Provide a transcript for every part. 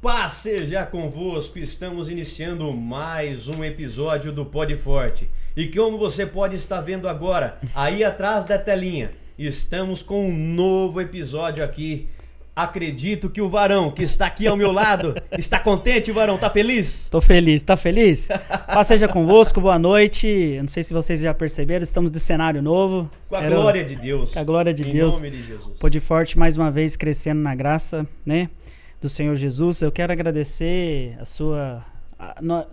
Paz seja convosco, estamos iniciando mais um episódio do Pod Forte. E como você pode estar vendo agora, aí atrás da telinha, estamos com um novo episódio aqui. Acredito que o Varão, que está aqui ao meu lado, está contente, Varão? Tá feliz? Tô feliz, tá feliz? Paz seja convosco, boa noite. Eu não sei se vocês já perceberam, estamos de cenário novo. Com a glória de Deus. Com a glória de Deus. Em nome de Jesus. Pod Forte mais uma vez crescendo na graça, né, do Senhor Jesus. Eu quero agradecer a sua... Não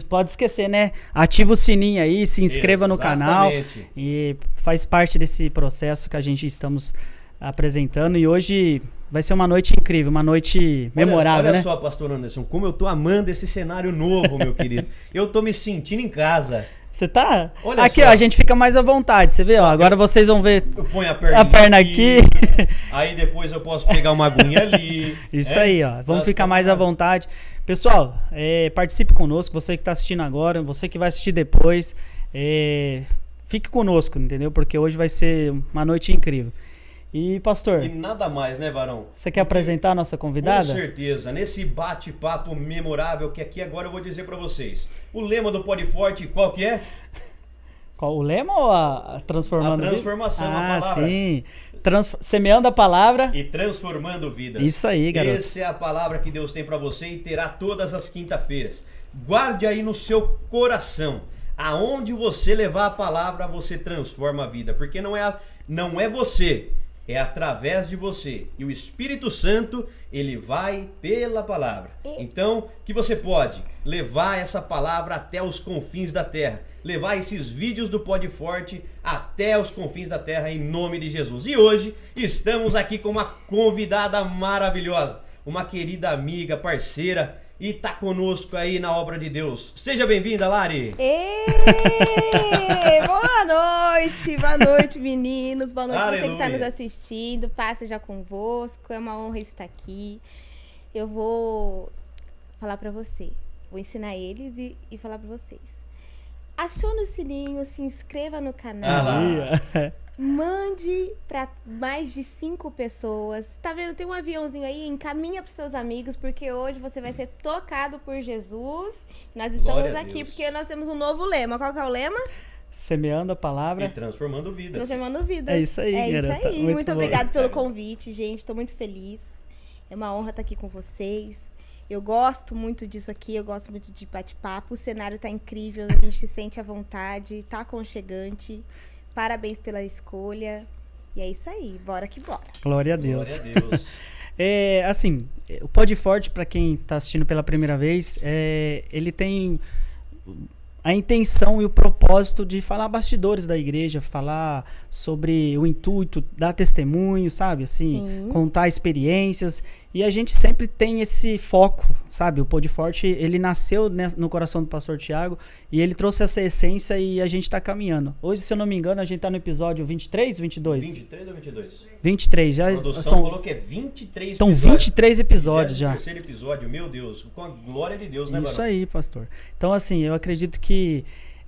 pode esquecer, né? Ativa o sininho aí, se inscreva no canal. E faz parte desse processo que a gente estamos apresentando. E hoje vai ser uma noite incrível, uma noite memorável, né? Olha só, pastor Anderson, como eu tô amando esse cenário novo, meu querido. Eu tô me sentindo em casa. Você tá? Olha aqui, só. ó, a gente fica mais à vontade, você vê, ó. Agora vocês vão ver Eu ponho a perna aqui. Aí depois eu posso pegar uma aguinha ali. Isso aí, ó. Vamos ficar mais à vontade. Pessoal, participe conosco, você que está assistindo agora, você que vai assistir depois. Fique conosco, entendeu? Porque hoje vai ser uma noite incrível. E, pastor, E nada mais, né, Varão? você quer apresentar a nossa convidada? Com certeza. Nesse bate-papo memorável que aqui agora eu vou dizer pra vocês. O lema do Pod Forte, qual que é? Qual o lema ou a transformando? A transformação, a palavra. Sim. Semeando a palavra. E transformando vidas. Isso aí, garoto. Essa é a palavra que Deus tem pra você e terá todas as quinta-feiras. Guarde aí no seu coração. Aonde você levar a palavra, você transforma a vida. Porque não é você. É através de você. E o Espírito Santo, ele vai pela palavra. Então, que você pode levar essa palavra até os confins da terra. Levar esses vídeos do Pod Forte até os confins da terra, em nome de Jesus. E hoje, estamos aqui com uma convidada maravilhosa. Uma querida amiga, parceira. E tá conosco aí na obra de Deus. Seja bem-vinda, Lari! Boa noite, meninos. Boa noite Aleluia. você que está nos assistindo. Paz seja convosco. É uma honra estar aqui. Eu vou falar para você. Vou ensinar eles e falar para vocês. Acione o sininho, se inscreva no canal. Mande para mais de 5 pessoas. Tá vendo? Tem um aviãozinho aí, encaminha para seus amigos, porque hoje você vai ser tocado por Jesus. Nós estamos aqui porque nós temos um novo lema. Qual que é o lema? Semeando a palavra. E transformando vidas. Transformando vidas. É isso aí, garota. Isso aí. Muito bom. obrigada pelo convite, gente. Estou muito feliz. É uma honra estar aqui com vocês. Eu gosto muito disso aqui, eu gosto muito de bate-papo. O cenário tá incrível, a gente se sente à vontade, tá aconchegante. Parabéns pela escolha. E é isso aí, bora que bora. Glória a Deus. Glória a Deus. Assim, o Pod Forte, para quem tá assistindo pela primeira vez, ele tem a intenção e o propósito de falar bastidores da igreja, falar sobre o intuito, dar testemunho, sabe? Assim, Sim. contar experiências. E a gente sempre tem esse foco, sabe? O Pod Forte, ele nasceu no coração do pastor Tiago e ele trouxe essa essência e a gente tá caminhando. Hoje, se eu não me engano, a gente tá no episódio 23, 22? 23 ou 22? 23, já A produção são... falou que é 23 Estão 23 episódios já. Terceiro episódio, meu Deus, com a glória de Deus, né, Isso Varão? aí, pastor. Então, assim, eu acredito que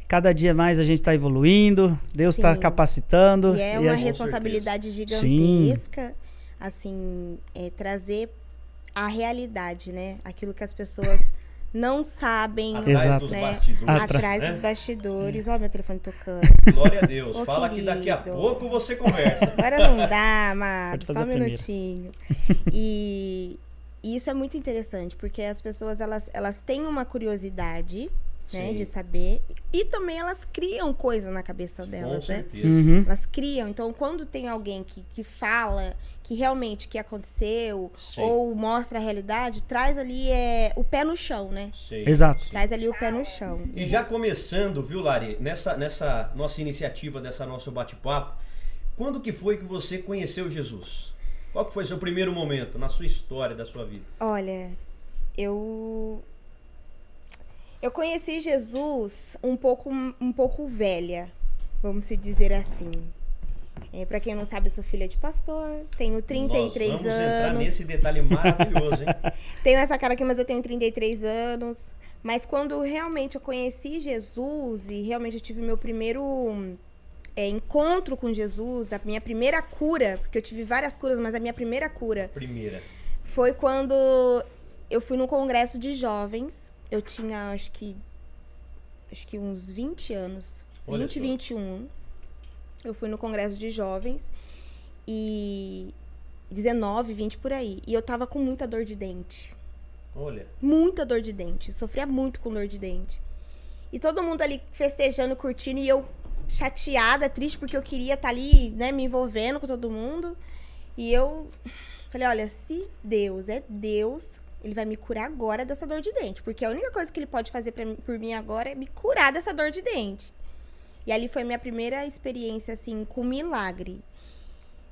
cada dia mais a gente está evoluindo, Deus está Sim. capacitando. E é a uma gente- responsabilidade Sim. gigantesca, assim, trazer a realidade, né? Aquilo que as pessoas não sabem, Atrás Exato. dos né? bastidores. Atrás né? dos bastidores. Ó, meu telefone tocando. Glória a Deus. Ô, Fala que daqui a querido. pouco você conversa. Agora não dá, amado. Pode fazer Só um primeiro. minutinho. E isso é muito interessante, porque as pessoas, elas têm uma curiosidade, né, Sim. de saber. E também elas criam coisa na cabeça Com delas, né? certeza. Uhum. Elas criam. Então, quando tem alguém que fala que realmente que aconteceu Sim. ou mostra a realidade, traz ali o pé no chão, né? Sim, Exato. sim. Traz ali o pé no chão. E já começando, viu, Lari, nessa nossa iniciativa, dessa nosso bate-papo, quando que foi que você conheceu Jesus? Qual que foi seu primeiro momento na sua história, da sua vida? Olha, eu conheci Jesus um pouco velha, vamos se dizer assim. Pra quem não sabe, eu sou filha de pastor, tenho 33 Nós vamos entrar anos. nesse detalhe maravilhoso, hein? Tenho essa cara aqui, mas eu tenho 33 anos. Mas quando realmente eu conheci Jesus e realmente eu tive meu primeiro encontro com Jesus, a minha primeira cura, porque eu tive várias curas, mas a minha primeira cura Primeira. foi quando eu fui num congresso de jovens. Eu tinha, acho que uns 20 anos. Olha 20, só. 21. Eu fui no congresso de jovens. E 19, 20 por aí. E eu tava com muita dor de dente. Olha. Muita dor de dente. Sofria muito com dor de dente. E todo mundo ali festejando, curtindo. E eu chateada, triste, porque eu queria estar ali, né, me envolvendo com todo mundo. E eu falei, olha, se Deus é Deus, ele vai me curar agora dessa dor de dente. Porque a única coisa que ele pode fazer por mim agora é me curar dessa dor de dente. E ali foi minha primeira experiência, assim, com milagre.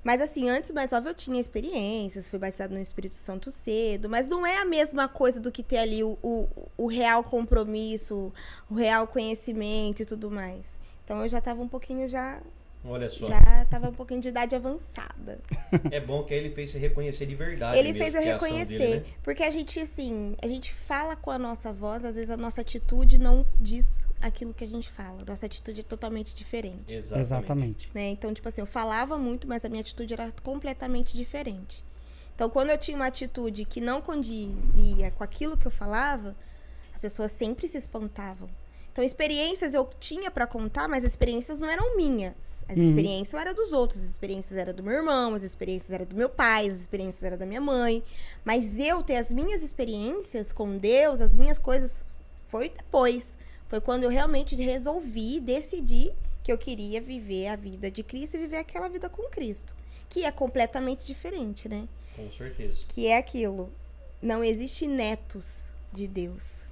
Mas, assim, antes, mais óbvio, eu tinha experiências, fui batizada no Espírito Santo cedo, mas não é a mesma coisa do que ter ali o real compromisso, o real conhecimento e tudo mais. Então, eu já tava um pouquinho, Olha só. já tava um pouquinho de idade avançada. É bom que aí ele fez se reconhecer de verdade. Ele mesmo, fez eu que é a ação reconhecer, dele, né? porque a gente, assim, a gente fala com a nossa voz, às vezes a nossa atitude não diz aquilo que a gente fala. Nossa atitude é totalmente diferente. Exatamente. Né? Então, tipo assim, eu falava muito, mas a minha atitude era completamente diferente. Então, quando eu tinha uma atitude que não condizia com aquilo que eu falava, as pessoas sempre se espantavam. Então, experiências eu tinha pra contar, mas as experiências não eram minhas. As experiências eram dos outros. As experiências eram do meu irmão, as experiências eram do meu pai, as experiências eram da minha mãe. Mas eu ter as minhas experiências com Deus, as minhas coisas, foi depois. Foi quando eu realmente resolvi, decidi que eu queria viver a vida de Cristo e viver aquela vida com Cristo. Que é completamente diferente, né? Com certeza. Que é aquilo. Não existe netos de Deus.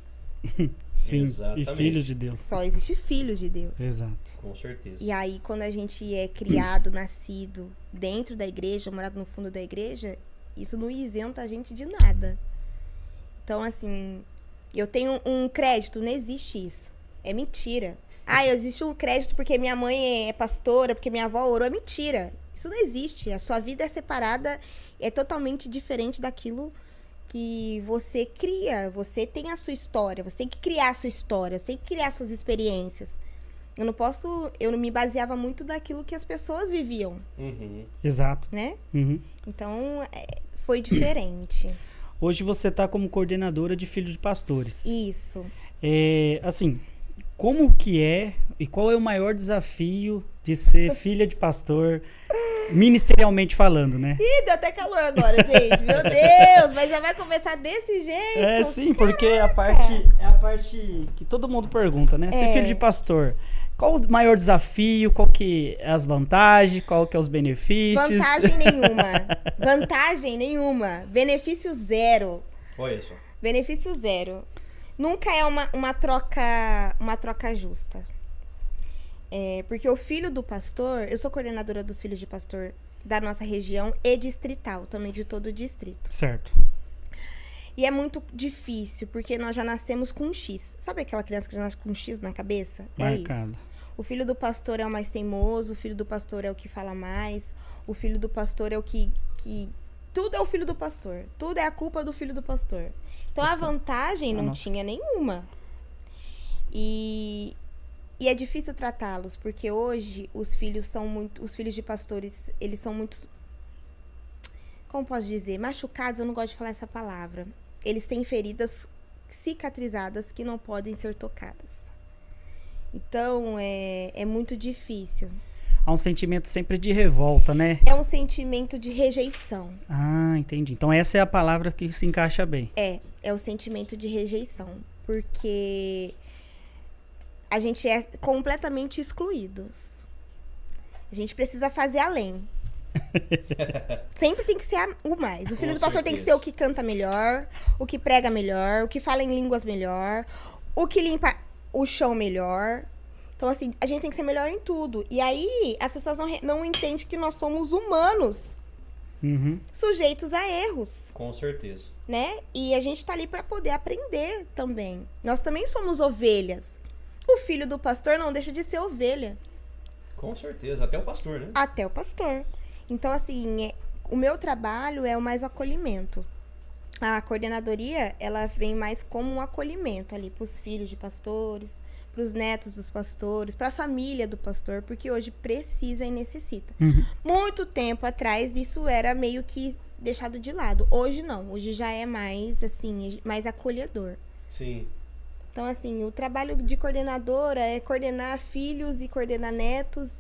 Sim, Exatamente. e filhos de Deus. Só existe filhos de Deus. Exato. Com certeza. E aí, quando a gente é criado, nascido dentro da igreja, morado no fundo da igreja, isso não isenta a gente de nada. Então, assim, eu tenho um crédito, não existe isso. É mentira. Ah, existe um crédito porque minha mãe é pastora, porque minha avó orou. É mentira. Isso não existe. A sua vida é separada, é totalmente diferente daquilo que você cria. Você tem a sua história, você tem que criar a sua história, você tem que criar suas experiências. Eu não me baseava muito daquilo que as pessoas viviam, Uhum. Exato. né? Uhum. Então, foi diferente. Hoje você está como coordenadora de Filhos de Pastores. Isso. Assim, como que é e qual é o maior desafio de ser filha de pastor, ministerialmente falando, né? Ih, deu até calor agora, gente. Meu Deus, mas já vai começar desse jeito? Sim, porque é a parte que todo mundo pergunta, né? Ser filho de pastor, qual o maior desafio, qual que é as vantagens, qual que é os benefícios? Vantagem nenhuma. Vantagem nenhuma. Benefício zero. Olha só. Benefício zero. Nunca é uma troca justa. Porque o filho do pastor, eu sou coordenadora dos filhos de pastor da nossa região e distrital, também de todo o distrito. Certo. E é muito difícil, porque nós já nascemos com um X. Sabe aquela criança que já nasce com um X na cabeça? Marcado. É isso. O filho do pastor é o mais teimoso, o filho do pastor é o que fala mais, o filho do pastor é o que... Tudo é o filho do pastor. Tudo é a culpa do filho do pastor. Então, a vantagem não tinha nenhuma. E é difícil tratá-los, porque hoje os filhos de pastores, eles são muito, como posso dizer, machucados, eu não gosto de falar essa palavra. Eles têm feridas cicatrizadas que não podem ser tocadas. Então, é muito difícil. Há um sentimento sempre de revolta, né? É um sentimento de rejeição. Ah, entendi. Então essa é a palavra que se encaixa bem. É o sentimento de rejeição, porque a gente é completamente excluídos. A gente precisa fazer além. Sempre tem que ser o mais. O filho do pastor tem que ser o que canta melhor, o que prega melhor, o que fala em línguas melhor, o que limpa o chão melhor. Então, assim, a gente tem que ser melhor em tudo. E aí, as pessoas não entendem que nós somos humanos, sujeitos a erros. Com certeza. Né? E a gente tá ali para poder aprender também. Nós também somos ovelhas. O filho do pastor não deixa de ser ovelha. Com certeza. Até o pastor, né? Até o pastor. Então, assim, o meu trabalho é o mais o acolhimento. A coordenadoria, ela vem mais como um acolhimento ali pros filhos de pastores, pros netos dos pastores, pra família do pastor, porque hoje precisa e necessita. Muito tempo atrás, isso era meio que deixado de lado. Hoje não, hoje já é mais, assim, mais acolhedor. Sim. Então, assim, o trabalho de coordenadora é coordenar filhos e coordenar netos.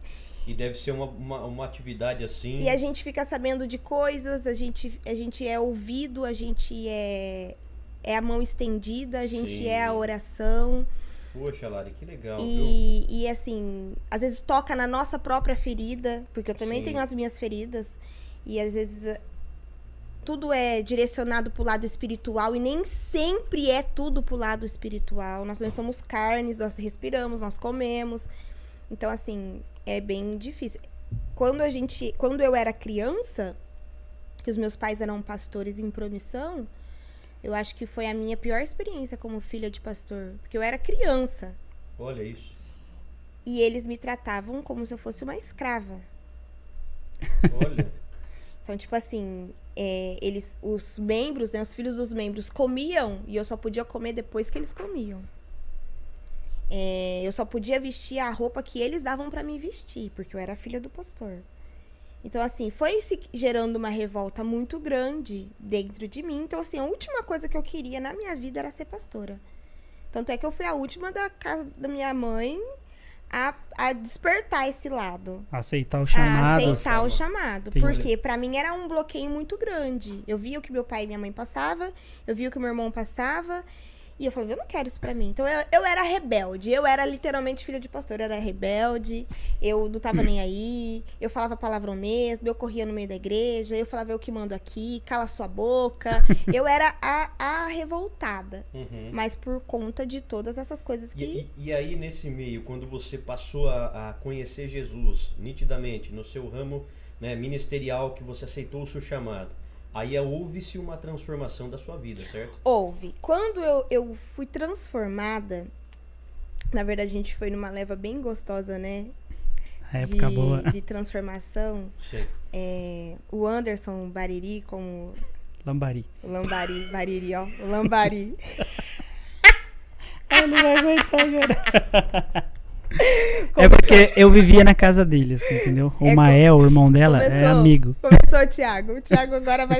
E deve ser uma atividade assim. E a gente fica sabendo de coisas, a gente é ouvido, a gente é a mão estendida, a gente Sim. é a oração. Poxa, Lari, que legal, viu? E assim, às vezes toca na nossa própria ferida, porque eu também Sim. tenho as minhas feridas. E às vezes tudo é direcionado pro lado espiritual e nem sempre é tudo pro lado espiritual. Nós também somos carnes, nós respiramos, nós comemos. Então, assim, é bem difícil. Quando eu era criança, que os meus pais eram pastores em promissão, eu acho que foi a minha pior experiência como filha de pastor. Porque eu era criança. Olha isso. E eles me tratavam como se eu fosse uma escrava. Olha. Então, tipo assim, os membros, né, os filhos dos membros comiam e eu só podia comer depois que eles comiam. Eu só podia vestir a roupa que eles davam pra mim vestir, porque eu era filha do pastor. Então, assim, foi se gerando uma revolta muito grande dentro de mim. Então, assim, a última coisa que eu queria na minha vida era ser pastora. Tanto é que eu fui a última da casa da minha mãe a despertar esse lado. Aceitar o chamado. A aceitar o chamado. Entendi. Porque pra mim era um bloqueio muito grande. Eu via o que meu pai e minha mãe passavam, eu via o que meu irmão passava, e eu falava, eu não quero isso pra mim. Então eu era rebelde, eu era literalmente filha de pastor, eu era rebelde, eu não tava nem aí, eu falava palavrão mesmo, eu corria no meio da igreja, eu falava eu que mando aqui, cala sua boca. Eu era a revoltada, mas por conta de todas essas coisas que... E aí, nesse meio, quando você passou a conhecer Jesus nitidamente, no seu ramo, né, ministerial, que você aceitou o seu chamado, aí houve-se uma transformação da sua vida, certo? Houve. Quando eu fui transformada, na verdade a gente foi numa leva bem gostosa, né? Época boa. De transformação. Sim. O Anderson Bariri, como... Lambari. O Lambari, Bariri, ó. O Lambari. Ele vai aguentar agora. É porque eu vivia na casa dele, assim, entendeu? O Mael, o irmão dela, é amigo. Começou o Thiago. O Thiago agora vai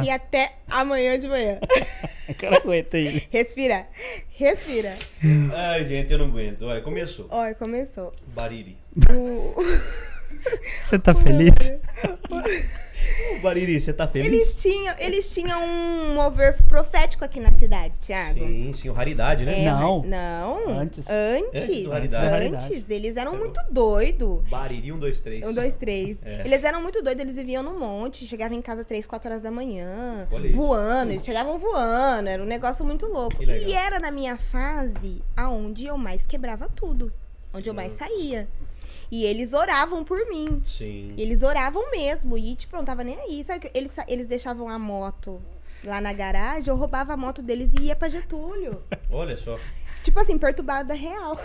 rir até amanhã de manhã. Eu quero aguentar ele. Respira. Respira. Ai, gente, eu não aguento. Olha, começou. Olha, começou. Bariri. Você tá feliz? Bariri, você tá feliz? Eles tinham um mover profético aqui na cidade, Thiago. Sim, raridade, né? Não. Antes. do Raridade. Eles eram muito doidos. Bariri, 1, 2, 3. 1, 2, 3. É. Eles eram muito doidos, eles viviam no monte, chegavam em casa 3, 4 horas da manhã, Olha voando, eles chegavam voando, era um negócio muito louco. Que legal. E era na minha fase aonde eu mais quebrava tudo, onde eu mais saía. E eles oravam por mim. Sim. Eles oravam mesmo. E, tipo, eu não tava nem aí. Sabe que eles deixavam a moto lá na garagem, eu roubava a moto deles e ia pra Getúlio. Olha só. Tipo assim, perturbada real.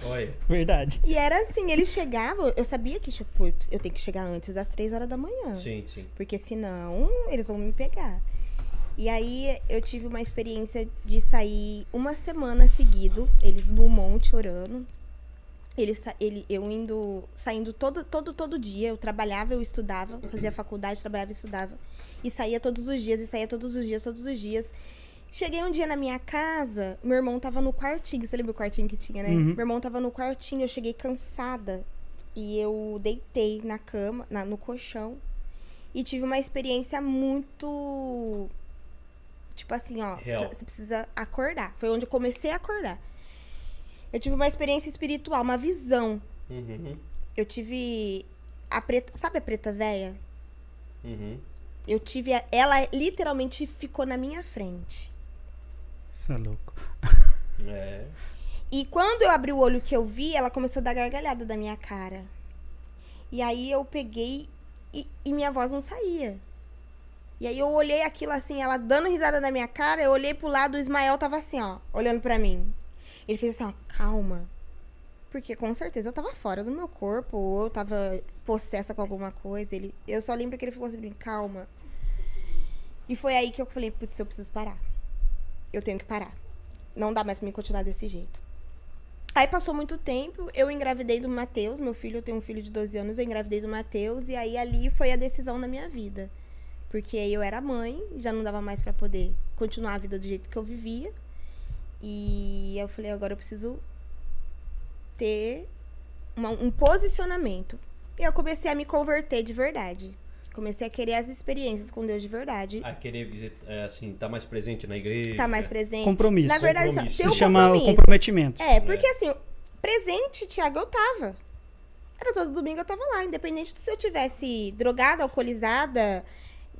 Olha. Verdade. E era assim, eles chegavam, eu sabia que, tipo, eu tenho que chegar antes das 3 horas da manhã. Sim, sim. Porque senão, eles vão me pegar. E aí, eu tive uma experiência de sair 1 semana seguido, eles no monte orando. Saindo todo dia, eu trabalhava, eu estudava, fazia faculdade, trabalhava e estudava. E saía todos os dias. Cheguei um dia na minha casa, meu irmão tava no quartinho, você lembra o quartinho que tinha, né? Uhum. Meu irmão tava no quartinho, eu cheguei cansada. E eu deitei na cama, no colchão. E tive uma experiência muito... Tipo assim, ó, você precisa acordar. Foi onde eu comecei a acordar. Eu tive uma experiência espiritual, uma visão. Eu tive a preta... Sabe a preta véia? Eu tive... Ela literalmente ficou na minha frente. Isso é louco. É. E quando eu abri o olho que eu vi, ela começou a dar gargalhada da minha cara. E aí eu peguei e minha voz não saía. E aí eu olhei aquilo assim, ela dando risada na minha cara, eu olhei pro lado, o Ismael tava assim, ó, olhando pra mim. Ele fez assim, ó, calma. Porque com certeza eu tava fora do meu corpo, ou eu tava possessa com alguma coisa. Eu só lembro que ele falou assim, calma. E foi aí que eu falei, putz, eu preciso parar. Eu tenho que parar. Não dá mais pra mim continuar desse jeito. Aí passou muito tempo, eu engravidei do Matheus, meu filho, eu tenho um filho de 12 anos, eu engravidei do Matheus, e aí ali foi a decisão da minha vida. Porque eu era mãe, já não dava mais pra poder continuar a vida do jeito que eu vivia. E eu falei, agora eu preciso ter um posicionamento. E eu comecei a me converter de verdade. Comecei a querer as experiências com Deus de verdade. A querer visitar, assim, tá mais presente na igreja. Tá mais presente. Compromisso. Na verdade, Compromisso. ter Se um chama o compromisso. comprometimento. Porque assim, presente, Thiago, eu tava. Era todo domingo eu tava lá, independente se eu tivesse drogada, alcoolizada,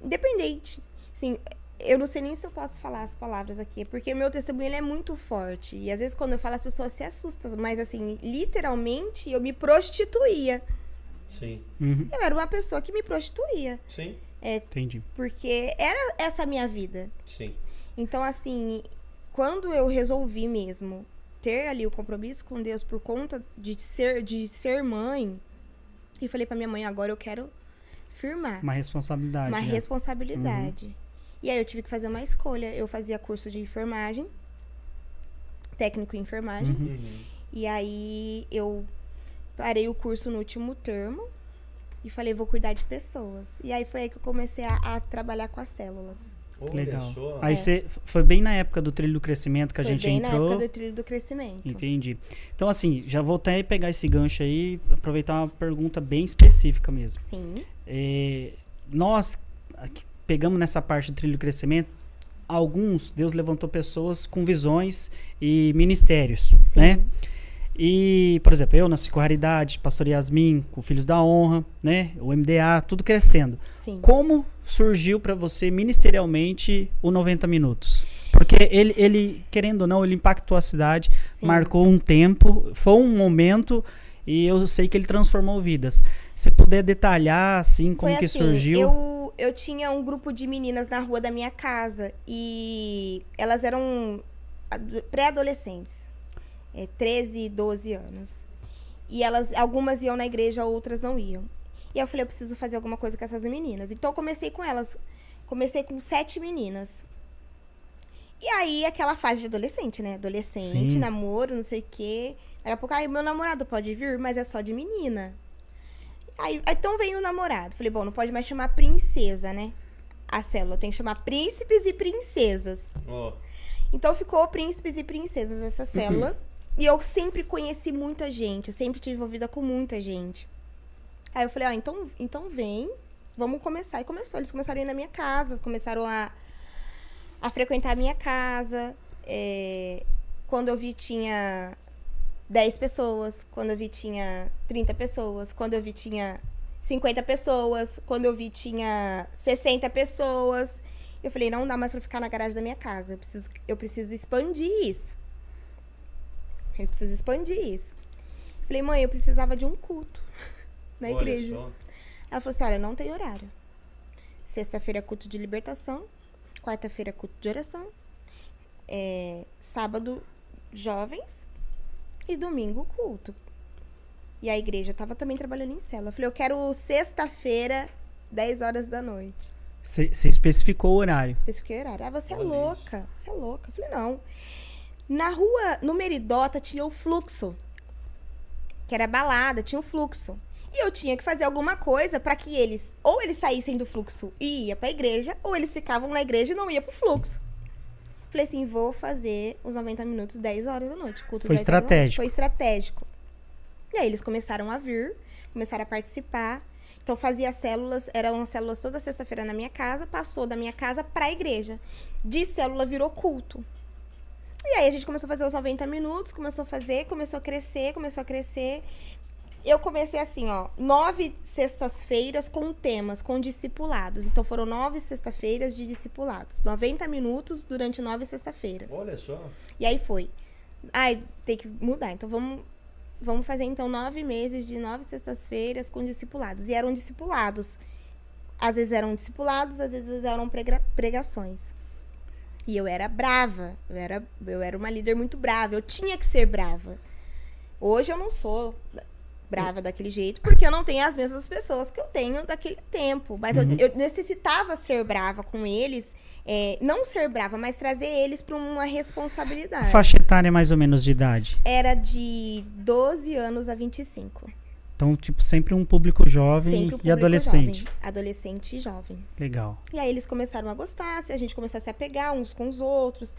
independente. Assim, eu não sei nem se eu posso falar as palavras aqui, porque o meu testemunho ele é muito forte. E às vezes quando eu falo as pessoas se assustam, mas assim, literalmente eu me prostituía. Sim. Uhum. Eu era uma pessoa que me prostituía. Sim. Entendi. Porque era essa a minha vida. Sim. Então, assim, quando eu resolvi mesmo ter ali o compromisso com Deus por conta de ser mãe, e falei pra minha mãe, agora eu quero firmar. Uma responsabilidade. Uma né? responsabilidade. E aí eu tive que fazer uma escolha. Eu fazia curso de enfermagem, técnico em enfermagem. Uhum. E aí eu parei o curso no último termo e falei, vou cuidar de pessoas. E aí foi aí que eu comecei a trabalhar com as células. Que Olha legal. só. Aí você foi bem na época do trilho do crescimento que a Foi gente bem entrou. na época do trilho do crescimento. Entendi. Então, assim, já vou até pegar esse gancho aí, aproveitar uma pergunta bem específica mesmo. Sim. Nós, aqui, pegamos nessa parte do trilho do crescimento, Deus levantou pessoas com visões e ministérios, Sim. né? E, por exemplo, eu nasci com Raridade, Pastor Yasmin, com Filhos da Honra, né? O MDA, tudo crescendo. Sim. Como surgiu para você ministerialmente o 90 Minutos? Porque ele, querendo ou não, ele impactou a cidade, Sim. marcou um tempo, foi um momento e eu sei que ele transformou vidas. Se puder detalhar, assim, como Foi que assim, surgiu. Eu tinha um grupo de meninas na rua da minha casa e elas eram pré-adolescentes. 13, 12 anos. E algumas iam na igreja, outras não iam. E eu falei, eu preciso fazer alguma coisa com essas meninas. Então eu comecei com elas. Comecei com 7 meninas. E aí, aquela fase de adolescente, né? Adolescente, Sim. namoro, não sei o quê. Daqui a pouco, meu namorado pode vir, mas é só de menina. Aí, então veio o namorado. Falei, bom, não pode mais chamar princesa, né? A célula tem que chamar príncipes e princesas. Ó. Então ficou príncipes e princesas essa célula. E eu sempre conheci muita gente, eu sempre tive envolvida com muita gente. Aí eu falei, então vem, vamos começar. E começou, eles começaram a ir na minha casa, começaram a frequentar a minha casa. Quando eu vi tinha 10 pessoas, quando eu vi tinha 30 pessoas, quando eu vi tinha 50 pessoas, quando eu vi tinha 60 pessoas. Eu falei, não dá mais pra ficar na garagem da minha casa, eu preciso expandir isso. Eu preciso expandir isso. Falei, mãe, eu precisava de um culto na Olha igreja. só. Ela falou assim, olha, não tem horário. Sexta-feira é culto de libertação, quarta-feira é culto de oração, sábado, jovens, e domingo, culto. E a igreja tava também trabalhando em célula. Eu falei, eu quero sexta-feira, 10 horas da noite. Você especificou o horário. Especifiquei o horário. Você é Olha louca, você é louca. Eu falei, não. Na rua, no Meridota, tinha o fluxo. Que era balada, tinha o fluxo. E eu tinha que fazer alguma coisa pra que eles saíssem do fluxo e ia pra igreja, ou eles ficavam na igreja e não ia pro fluxo. Falei assim, vou fazer os 90 minutos, 10 horas da noite. Culto Foi 10 horas da noite. estratégico. Foi estratégico. E aí eles começaram a vir, começaram a participar. Então fazia células, eram células toda sexta-feira na minha casa, passou da minha casa pra igreja. De célula virou culto. E aí a gente começou a fazer os 90 minutos, começou a crescer. Eu comecei assim, 9 sextas-feiras com temas, com discipulados. Então foram 9 sexta-feiras de discipulados. 90 minutos durante 9 sexta-feiras. Olha só. E aí foi. Tem que mudar. Então vamos fazer então 9 meses de 9 sextas-feiras com discipulados. E eram discipulados. Às vezes eram discipulados, às vezes eram pregações. E eu era brava. Eu era uma líder muito brava. Eu tinha que ser brava. Hoje eu não sou brava daquele jeito, porque eu não tenho as mesmas pessoas que eu tenho daquele tempo. Mas eu necessitava ser brava com eles. Não ser brava, mas trazer eles para uma responsabilidade. A faixa etária mais ou menos de idade? Era de 12 anos a 25. Então Então, tipo, sempre um público jovem Sempre um e público adolescente. jovem, adolescente e jovem. Legal. E aí eles começaram a gostar, a gente começou a se apegar uns com os outros.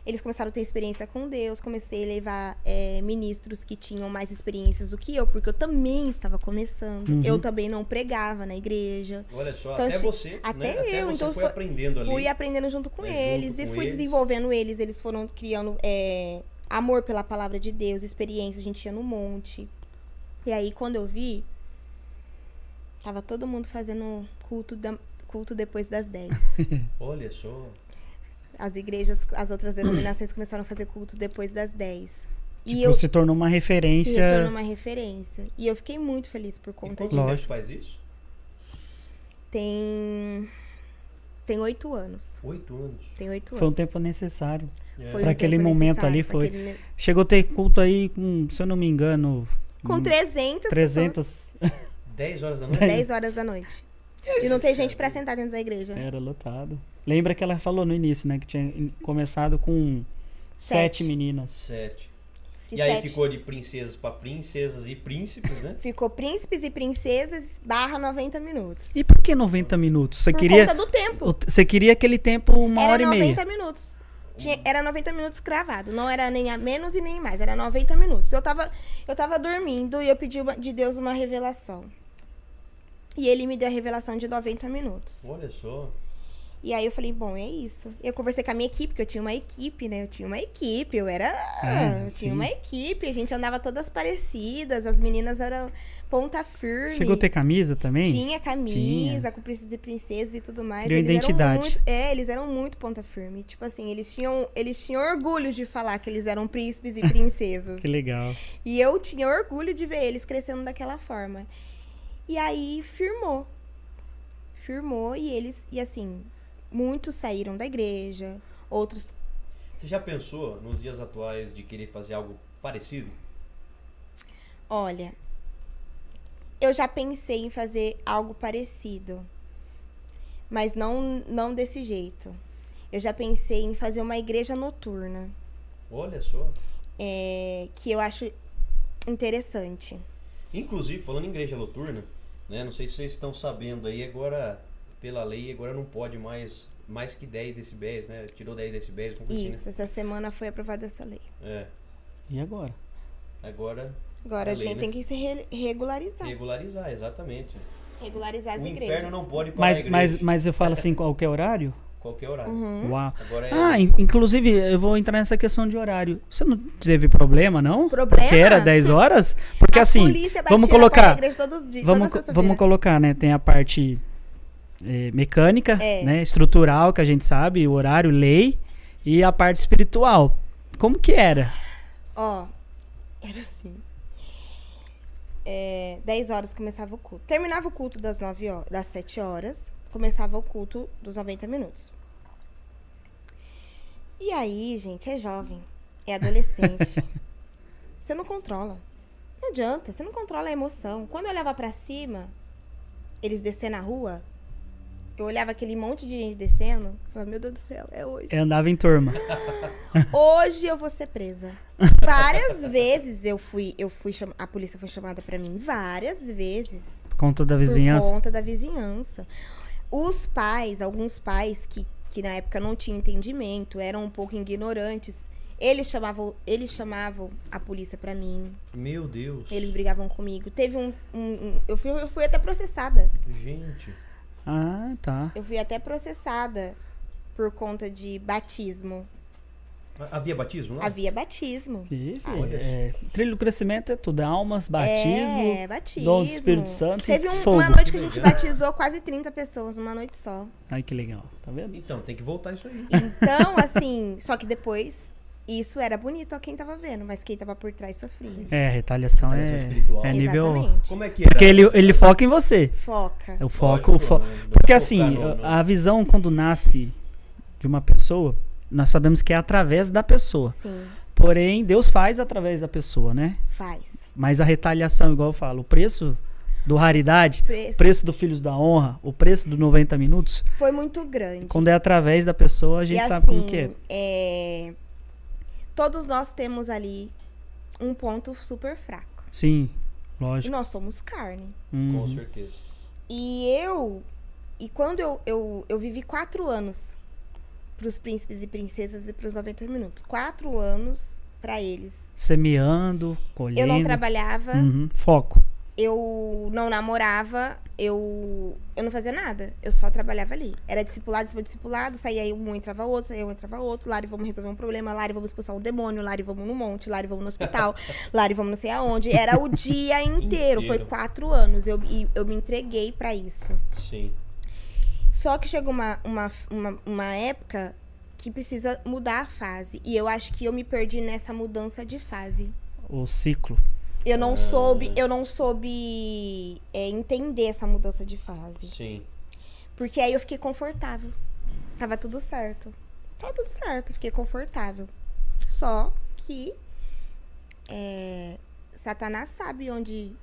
Eles começaram a ter experiência com Deus. Comecei a levar ministros que tinham mais experiências do que eu, porque eu também estava começando. Uhum. Eu também não pregava na igreja. Olha só, Então, até você, até né? Até eu, você então foi aprendendo ali. Fui aprendendo junto com né, eles junto e com fui eles. desenvolvendo eles. Eles foram criando amor pela palavra de Deus, experiência. A gente ia no monte. E aí, quando eu vi, tava todo mundo fazendo culto depois das 10. Olha só. As igrejas, as outras denominações começaram a fazer culto depois das 10. Tipo, E eu se tornou uma se referência. retornou uma referência. E eu fiquei muito feliz por E conta quanto disso. tempo Lógico. faz isso? Tem 8 anos. 8 anos. Tem 8 anos. Foi um tempo necessário. Foi Pra um aquele tempo momento necessário, ali pra foi. aquele- Chegou a ter culto aí com, se eu não me engano... Com 300 300. 10 horas da noite? 10 horas da noite. De não ter gente pra sentar dentro da igreja. Era lotado. Lembra que ela falou no início, né? Que tinha começado com 7 meninas. 7. De E aí 7. ficou de princesas pra princesas e príncipes, né? Ficou príncipes e princesas / 90 minutos. E por que 90 minutos? Você Por queria... conta do tempo. Você queria aquele tempo uma Era hora e 90 meia. minutos. Era 90 minutos cravado. Não era nem a menos e nem mais. Era 90 minutos. Eu tava dormindo e eu pedi de Deus uma revelação. E ele me deu a revelação de 90 minutos. Olha só. E aí eu falei, bom, é isso. Eu conversei com a minha equipe, porque eu tinha uma equipe, né? Eu tinha uma equipe, eu sim. tinha uma equipe, a gente andava todas parecidas, as meninas eram ponta firme. Chegou a ter camisa também? Tinha camisa, com princesas e princesas e tudo mais. Criou Eles eram identidade. muito- eles eram muito ponta firme. Tipo assim, eles tinham orgulho de falar que eles eram príncipes e princesas. Que legal. E eu tinha orgulho de ver eles crescendo daquela forma. E aí firmou. Firmou e assim, muitos saíram da igreja, outros. Você já pensou, nos dias atuais, de querer fazer algo parecido? Olha, eu já pensei em fazer algo parecido, mas não desse jeito. Eu já pensei em fazer uma igreja noturna, Olha só. que eu acho interessante. Inclusive, falando em igreja noturna, né? Não sei se vocês estão sabendo aí, agora, pela lei, agora não pode mais que 10 decibéis, né? Tirou 10 decibéis, como assim, né? Isso, essa semana foi aprovada essa lei. É. E agora? Agora, Agora É a lei, gente né? tem que se regularizar. regularizar, exatamente. Regularizar as O igrejas. inferno não pode parar a Mas, igreja. mas eu falo assim, qualquer horário? Qualquer horário. Uhum. Uau. Agora é... Ah, inclusive, eu vou entrar nessa questão de horário. Você não teve problema, não? Problema? Que era 10 horas? Porque A assim, polícia batia vamos na porta da colocar... igreja todos os dias, Vamos, toda vamos sexta-feira. colocar, né? Tem a parte mecânica, né? Estrutural, que a gente sabe, o horário, lei, e a parte espiritual. Como que era? Ó, era assim. 10 horas começava o culto. Terminava o culto das 7 horas. Começava o culto dos 90 minutos. E aí, gente, é jovem. É adolescente. Você não controla. Não adianta, você não controla a emoção. Quando eu olhava pra cima, eles descendo na rua, eu olhava aquele monte de gente descendo, falava, meu Deus do céu, é hoje. Eu andava em turma. Hoje eu vou ser presa. Várias vezes a polícia foi chamada pra mim, várias vezes. Por conta da vizinhança. Por conta da vizinhança. Os pais, alguns pais que na época não tinham entendimento, eram um pouco ignorantes, eles chamavam a polícia pra mim. Meu Deus. Eles brigavam comigo. Teve eu fui até processada. Gente. Ah, tá. Eu fui até processada por conta de batismo. Havia batismo lá? Havia batismo. E, filho, Olha trilho do crescimento é tudo. Almas, batismo, Batismo. dom do Espírito Santo Teve e fogo. uma noite que a gente batizou quase 30 pessoas, uma noite só. Ai, que legal. Tá vendo? Então, tem que voltar isso aí. Então, assim, só que depois, isso era bonito a quem tava vendo, mas quem tava por trás sofria. Retaliação Retaliação espiritual. é nível... Exatamente. Como é que era? Porque ele foca em você. Foca. O foco... Lógico, não Porque vai assim, focar no- a visão quando nasce de uma pessoa, nós sabemos que é através da pessoa. Sim, Porém, Deus faz através da pessoa, né? faz. Mas a retaliação, igual eu falo, o preço do raridade, o preço do Filhos da Honra, o preço do 90 minutos, Foi muito grande. quando é através da pessoa, a gente E sabe assim, como que é. Todos nós temos ali um ponto super fraco. Sim. Lógico. Nós somos carne. Com certeza. E quando eu vivi 4 anos pros príncipes e princesas e pros 90 minutos. 4 anos pra eles. Semeando, colhendo. Eu não trabalhava. Foco. Eu não namorava, eu não fazia nada, eu só trabalhava ali. Era discipulado, em cima de discipulado, saía um, entrava outro, saía um, entrava outro. Lari, vamos resolver um problema, Lari, vamos expulsar um demônio, Lari, vamos no monte, Lari, vamos no hospital, Lari, vamos não sei aonde. Era o dia inteiro. Foi 4 anos, eu me entreguei pra isso. Sim. Só que chegou uma época que precisa mudar a fase. E eu acho que eu me perdi nessa mudança de fase. O ciclo. Eu não soube entender essa mudança de fase. Sim. Porque aí eu fiquei confortável. Tava tudo certo. Fiquei confortável. Só que Satanás sabe onde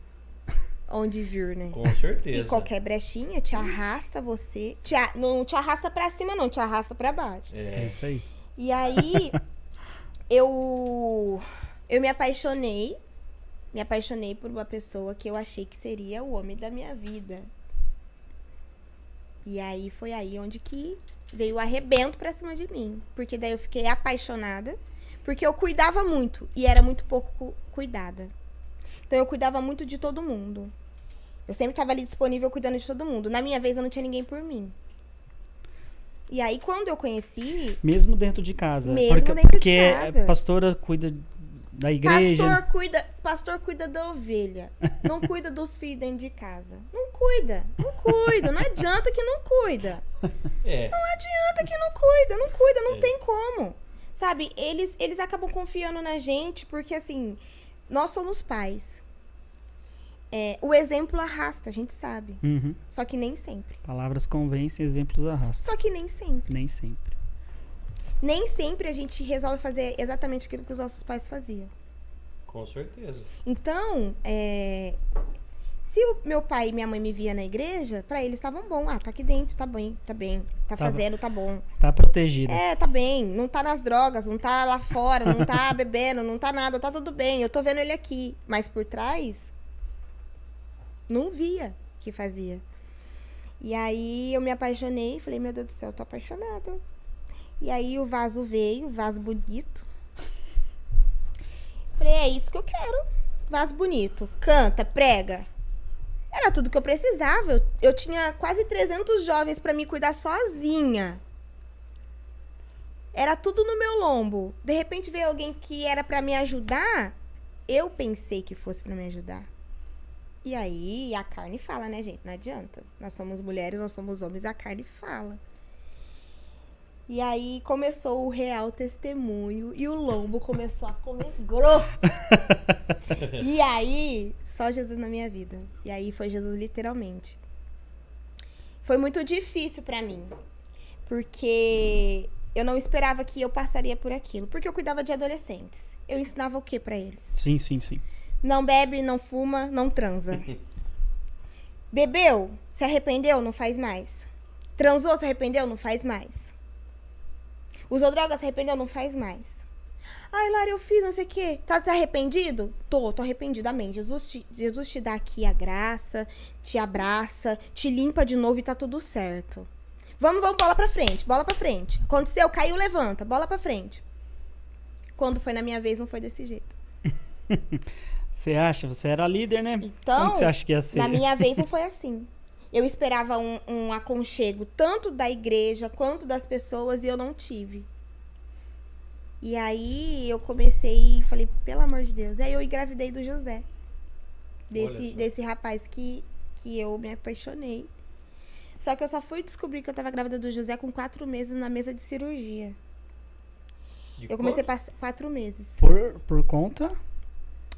vir, né? Com certeza. E qualquer brechinha te arrasta você. Não te arrasta pra cima, não. Te arrasta pra baixo. É isso aí. E aí, eu me apaixonei. Me apaixonei por uma pessoa que eu achei que seria o homem da minha vida. E aí, foi aí onde que veio o arrebento pra cima de mim. Porque daí eu fiquei apaixonada. Porque eu cuidava muito. E era muito pouco cuidada. Então, eu cuidava muito de todo mundo. Eu sempre estava ali disponível cuidando de todo mundo. Na minha vez, eu não tinha ninguém por mim. E aí, quando eu conheci... Mesmo dentro de casa. Porque a pastora cuida da igreja. Pastor cuida da ovelha. Não cuida dos filhos dentro de casa. Não cuida. Não adianta que não cuida. Não adianta que não cuida. Não tem como. Sabe, eles acabam confiando na gente porque, assim, nós somos pais. O exemplo arrasta, a gente sabe. Só que nem sempre. Palavras convencem, exemplos arrastam. Só que nem sempre. Nem sempre. Nem sempre a gente resolve fazer exatamente aquilo que os nossos pais faziam. Com certeza. Então, se o meu pai e minha mãe me via na igreja, pra eles estavam bom. Tá aqui dentro, tá bem. Tá fazendo, tá bom. Tá protegida. Tá bem. Não tá nas drogas, não tá lá fora, não tá bebendo, não tá nada, tá tudo bem. Eu tô vendo ele aqui. Mas por trás, não via que fazia. E aí eu me apaixonei, falei, meu Deus do céu, eu tô apaixonada. E aí o vaso veio, vaso bonito. Falei, é isso que eu quero. Vaso bonito. Canta, prega. Era tudo que eu precisava. Eu tinha quase 300 jovens pra me cuidar sozinha. Era tudo no meu lombo. De repente veio alguém que era pra me ajudar. Eu pensei que fosse pra me ajudar. E aí a carne fala, né, gente? Não adianta. Nós somos mulheres, nós somos homens, a carne fala. E aí começou o real testemunho e o lombo começou a comer grosso. E aí, só Jesus na minha vida. E aí foi Jesus literalmente. Foi muito difícil pra mim. Porque eu não esperava que eu passaria por aquilo. Porque eu cuidava de adolescentes. Eu ensinava o que pra eles? Sim. Não bebe, não fuma, não transa. Bebeu? Se arrependeu? Não faz mais. Transou? Se arrependeu? Não faz mais. Usou droga, se arrependeu, não faz mais. Ai, Lara, eu fiz não sei o quê. Tá arrependido? Tô arrependido, amém. Jesus te dá aqui a graça, te abraça, te limpa de novo e tá tudo certo. Vamos, bola pra frente. Aconteceu, caiu, levanta, bola pra frente. Quando foi na minha vez, não foi desse jeito. Você acha? Você era líder, né? Então, como que você acha que ia ser? Na minha vez não foi assim. Eu esperava um aconchego tanto da igreja quanto das pessoas e eu não tive. E aí eu comecei e falei, pelo amor de Deus. Aí eu engravidei do José. Desse rapaz que eu me apaixonei. Só que eu só fui descobrir que eu tava grávida do José com 4 meses na mesa de cirurgia. Eu comecei a passar 4 meses. Por conta?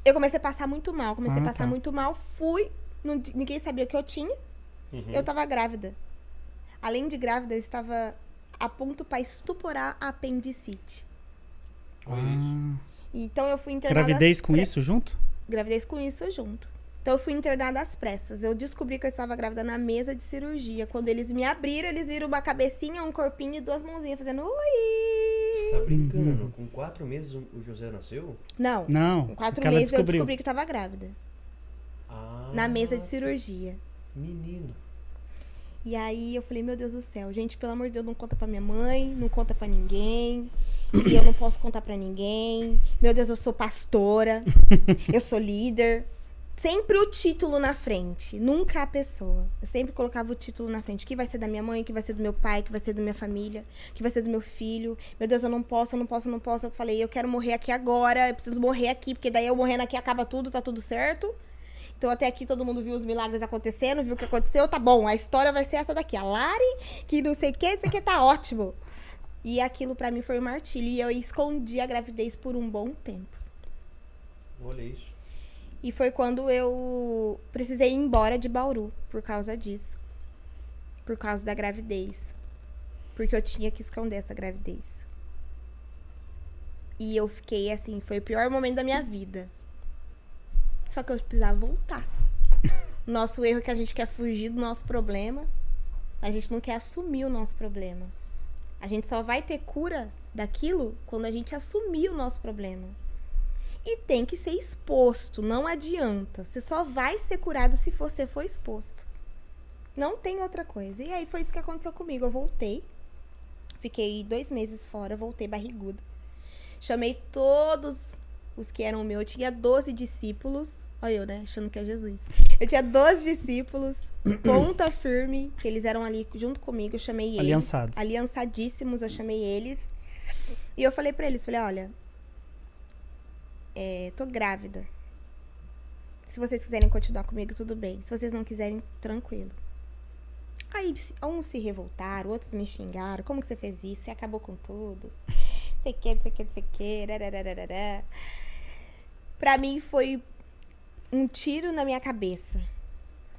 Eu comecei a passar muito mal. Muito mal. Fui. Ninguém sabia o que eu tinha. Eu tava grávida. Além de grávida, eu estava a ponto para estuporar a apendicite. Então eu fui internada. Gravidez com isso junto? Gravidez com isso junto. Então eu fui internada às pressas. Eu descobri que eu estava grávida na mesa de cirurgia. Quando eles me abriram, eles viram uma cabecinha, um corpinho e 2 mãozinhas fazendo oi. Você tá brincando? Com 4 meses o José nasceu? Não. Não. Com 4 meses eu descobri que eu estava grávida. na mesa de cirurgia. Menino. E aí eu falei, meu Deus do céu, gente, pelo amor de Deus, não conta pra minha mãe, não conta pra ninguém. E eu não posso contar pra ninguém. Meu Deus, eu sou pastora, eu sou líder. Sempre o título na frente, nunca a pessoa. Eu sempre colocava o título na frente. O que vai ser da minha mãe, o que vai ser do meu pai, o que vai ser da minha família, o que vai ser do meu filho. Meu Deus, eu não posso. Eu falei, eu quero morrer aqui agora, eu preciso morrer aqui, porque daí eu morrendo aqui acaba tudo, tá tudo certo. Então até aqui todo mundo viu os milagres acontecendo, viu o que aconteceu, tá bom, a história vai ser essa daqui. A Lari, que não sei o que, isso aqui tá ótimo. E aquilo pra mim foi um martírio. E eu escondi a gravidez por um bom tempo. Olha isso. E foi quando eu precisei ir embora de Bauru por causa disso. Por causa da gravidez. Porque eu tinha que esconder essa gravidez. E eu fiquei assim, foi o pior momento da minha vida. Só que eu precisava voltar. Nosso erro é que a gente quer fugir do nosso problema. A gente não quer assumir o nosso problema. A gente só vai ter cura daquilo quando a gente assumir o nosso problema. E tem que ser exposto, não adianta. Você só vai ser curado se você for exposto. Não tem outra coisa. E aí foi isso que aconteceu comigo. Eu voltei. Fiquei 2 meses fora, voltei barriguda. Chamei todos os que eram meus. Eu tinha 12 discípulos. Olha eu, né? Achando que é Jesus. Eu tinha 12 discípulos, ponta firme, que eles eram ali junto comigo. Eu chamei eles. Aliançados. Aliançadíssimos, eu chamei eles. E eu falei pra eles, falei, olha, tô grávida. Se vocês quiserem continuar comigo, tudo bem. Se vocês não quiserem, tranquilo. Aí, uns se revoltaram, outros me xingaram. Como que você fez isso? Você acabou com tudo. Você quer. Pra mim, foi um tiro na minha cabeça.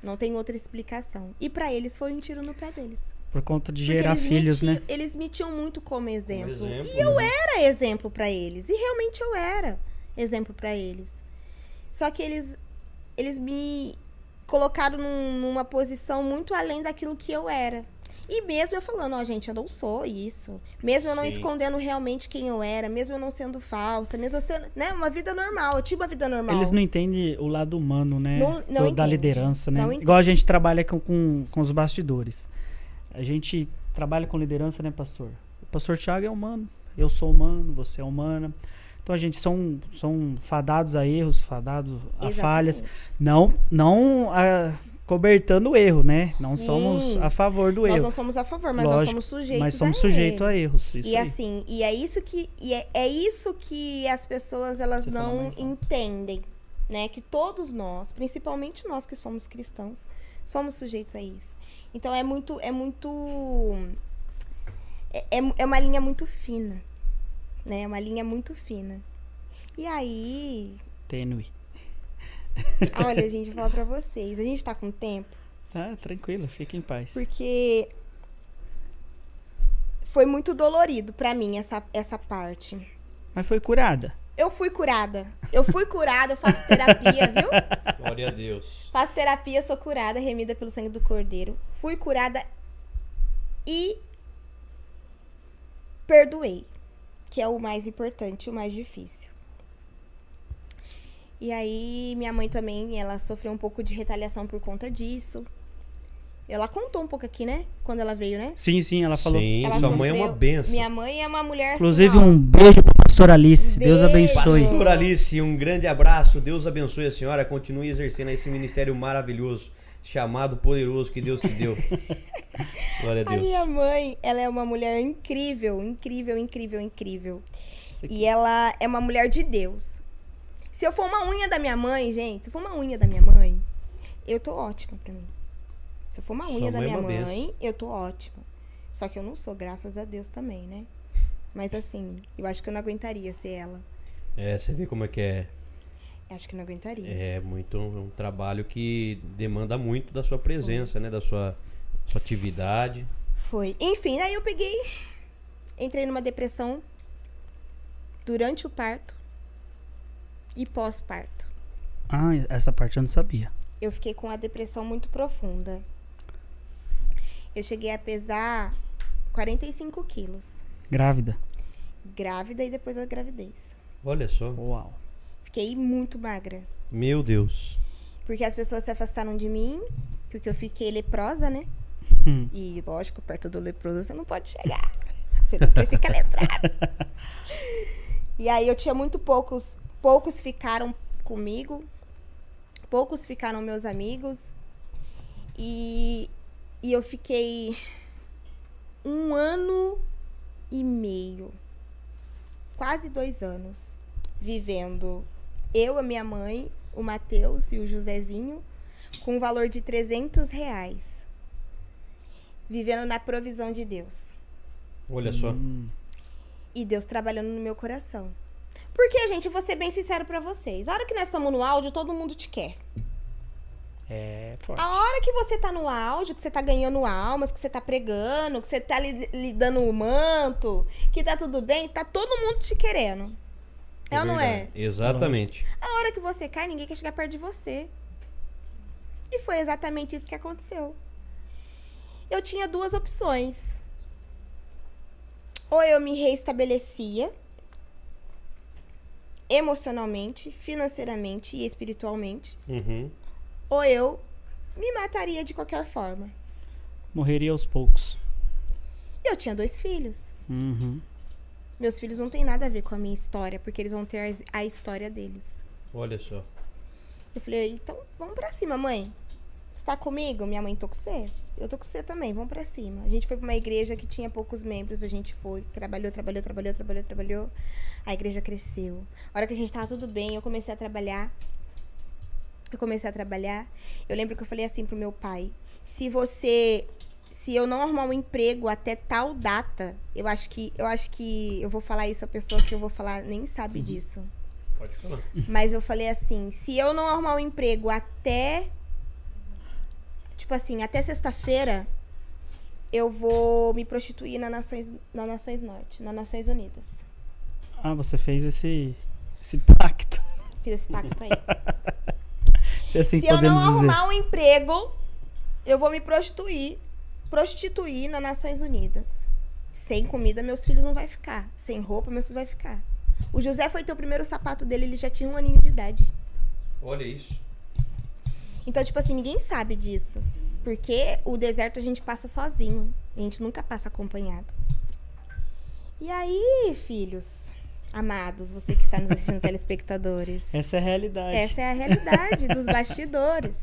Não tem outra explicação. E pra eles, foi um tiro no pé deles. Por conta de gerar filhos, né? Eles me tinham muito como exemplo. E eu era exemplo pra eles. E realmente eu era exemplo pra eles. Só que eles me colocaram numa posição muito além daquilo que eu era. E mesmo eu falando, ó, gente, eu não sou isso. Mesmo eu não escondendo realmente quem eu era, mesmo eu não sendo falsa, mesmo eu sendo, né, uma vida normal. Eu tinha uma vida normal. Eles não entendem o lado humano, né? Não da liderança, né? Não Igual a gente trabalha com os bastidores. A gente trabalha com liderança, né, pastor? O pastor Thiago é humano, eu sou humano, você é humana. Então a gente são fadados a erros, fadados a falhas. Não cobertando o erro, né? Não somos a favor do erro. Nós não somos a favor, mas lógico, nós somos sujeitos mas somos sujeitos a erros. Isso e aí. assim, é isso que as pessoas elas Você não entendem, né? Que todos nós, principalmente nós que somos cristãos, somos sujeitos a isso. Então é uma linha muito fina, né? É uma linha muito fina. E aí... Tênue. Olha, gente, vou falar pra vocês. A gente tá com tempo? Tá, tranquilo, fica em paz. Porque foi muito dolorido pra mim essa parte. Mas foi curada. Eu fui curada, eu faço terapia, viu? Glória a Deus. Faço terapia, sou curada, remida pelo sangue do Cordeiro. Fui curada e perdoei, que é o mais importante, o mais difícil. E aí, minha mãe também, ela sofreu um pouco de retaliação por conta disso. Ela contou um pouco aqui, né? Quando ela veio, né? Sim, ela falou. Sim, Ela sua mãe é uma benção. Minha mãe é uma mulher Inclusive, assim, ó, um beijo pra pastora Alice. Deus Beijo. abençoe. Pastora Alice, um grande abraço. Deus abençoe a senhora. Continue exercendo esse ministério maravilhoso, chamado poderoso que Deus te deu. Glória a A Deus. minha mãe, ela é uma mulher incrível, incrível, incrível, incrível. E ela é uma mulher de Deus. Se eu for uma unha da minha mãe, gente, se eu for uma unha da minha mãe, eu tô ótima pra mim. Se eu for uma unha da minha mãe, eu tô ótima. Só que eu não sou, graças a Deus também, né? Mas assim, eu acho que eu não aguentaria ser ela. É, você vê como é que é. Acho que eu não aguentaria. É muito um trabalho que demanda muito da sua presença, né? Da sua atividade. Foi. Enfim, aí eu entrei numa depressão durante o parto e pós-parto. Ah, essa parte eu não sabia. Eu fiquei com a depressão muito profunda. Eu cheguei a pesar 45 quilos. Grávida. Grávida e depois da gravidez. Olha só. Uau. Fiquei muito magra. Meu Deus. Porque as pessoas se afastaram de mim, porque eu fiquei leprosa, né? E, lógico, perto do leproso você não pode chegar. Senão você fica leprado. E aí eu tinha muito poucos ficaram comigo. Poucos ficaram meus amigos. E eu fiquei 1 ano e meio, quase 2 anos, vivendo eu, a minha mãe, o Matheus e o Josézinho, com um valor de R$300, vivendo na provisão de Deus. Olha só. E Deus trabalhando no meu coração. Porque, gente, vou ser bem sincero pra vocês. A hora que nós estamos no áudio, todo mundo te quer. É forte. A hora que você tá no áudio, que você tá ganhando almas, que você tá pregando, que você tá lhe dando o manto, que tá tudo bem, tá todo mundo te querendo. É ou não é? Exatamente. A hora que você cai, ninguém quer chegar perto de você. E foi exatamente isso que aconteceu. Eu tinha 2 opções. Ou eu me reestabelecia emocionalmente, financeiramente e espiritualmente. Ou eu me mataria de qualquer forma. Morreria aos poucos. E eu tinha 2 filhos. Uhum. Meus filhos não têm nada a ver com a minha história, porque eles vão ter a história deles. Olha só. Eu falei, então vamos pra cima, mãe. Você tá comigo? Minha mãe, tô com você. Eu tô com você também, vamos pra cima. A gente foi pra uma igreja que tinha poucos membros, a gente foi, trabalhou. A igreja cresceu. A hora que a gente tava tudo bem, eu comecei a trabalhar. Eu lembro que eu falei assim pro meu pai, se eu não arrumar um emprego até tal data, eu acho que eu vou falar isso, a pessoa que eu vou falar nem sabe disso. Pode falar. Mas eu falei assim, se eu não arrumar um emprego até, tipo assim, até sexta-feira, eu vou me prostituir na Nações Norte, nas Nações Unidas. Ah, você fez esse pacto. Fiz esse pacto aí. Se assim Se eu podemos não dizer. arrumar um emprego, eu vou me prostituir nas Nações Unidas. Sem comida, meus filhos não vai ficar. Sem roupa, meus filhos vai ficar. O José foi ter o primeiro sapato dele, ele já tinha 1 aninho de idade. Olha isso. Então, tipo assim, ninguém sabe disso. Porque o deserto a gente passa sozinho. A gente nunca passa acompanhado. E aí, filhos amados, você que está nos assistindo, telespectadores. Essa é a realidade. Essa é a realidade dos bastidores.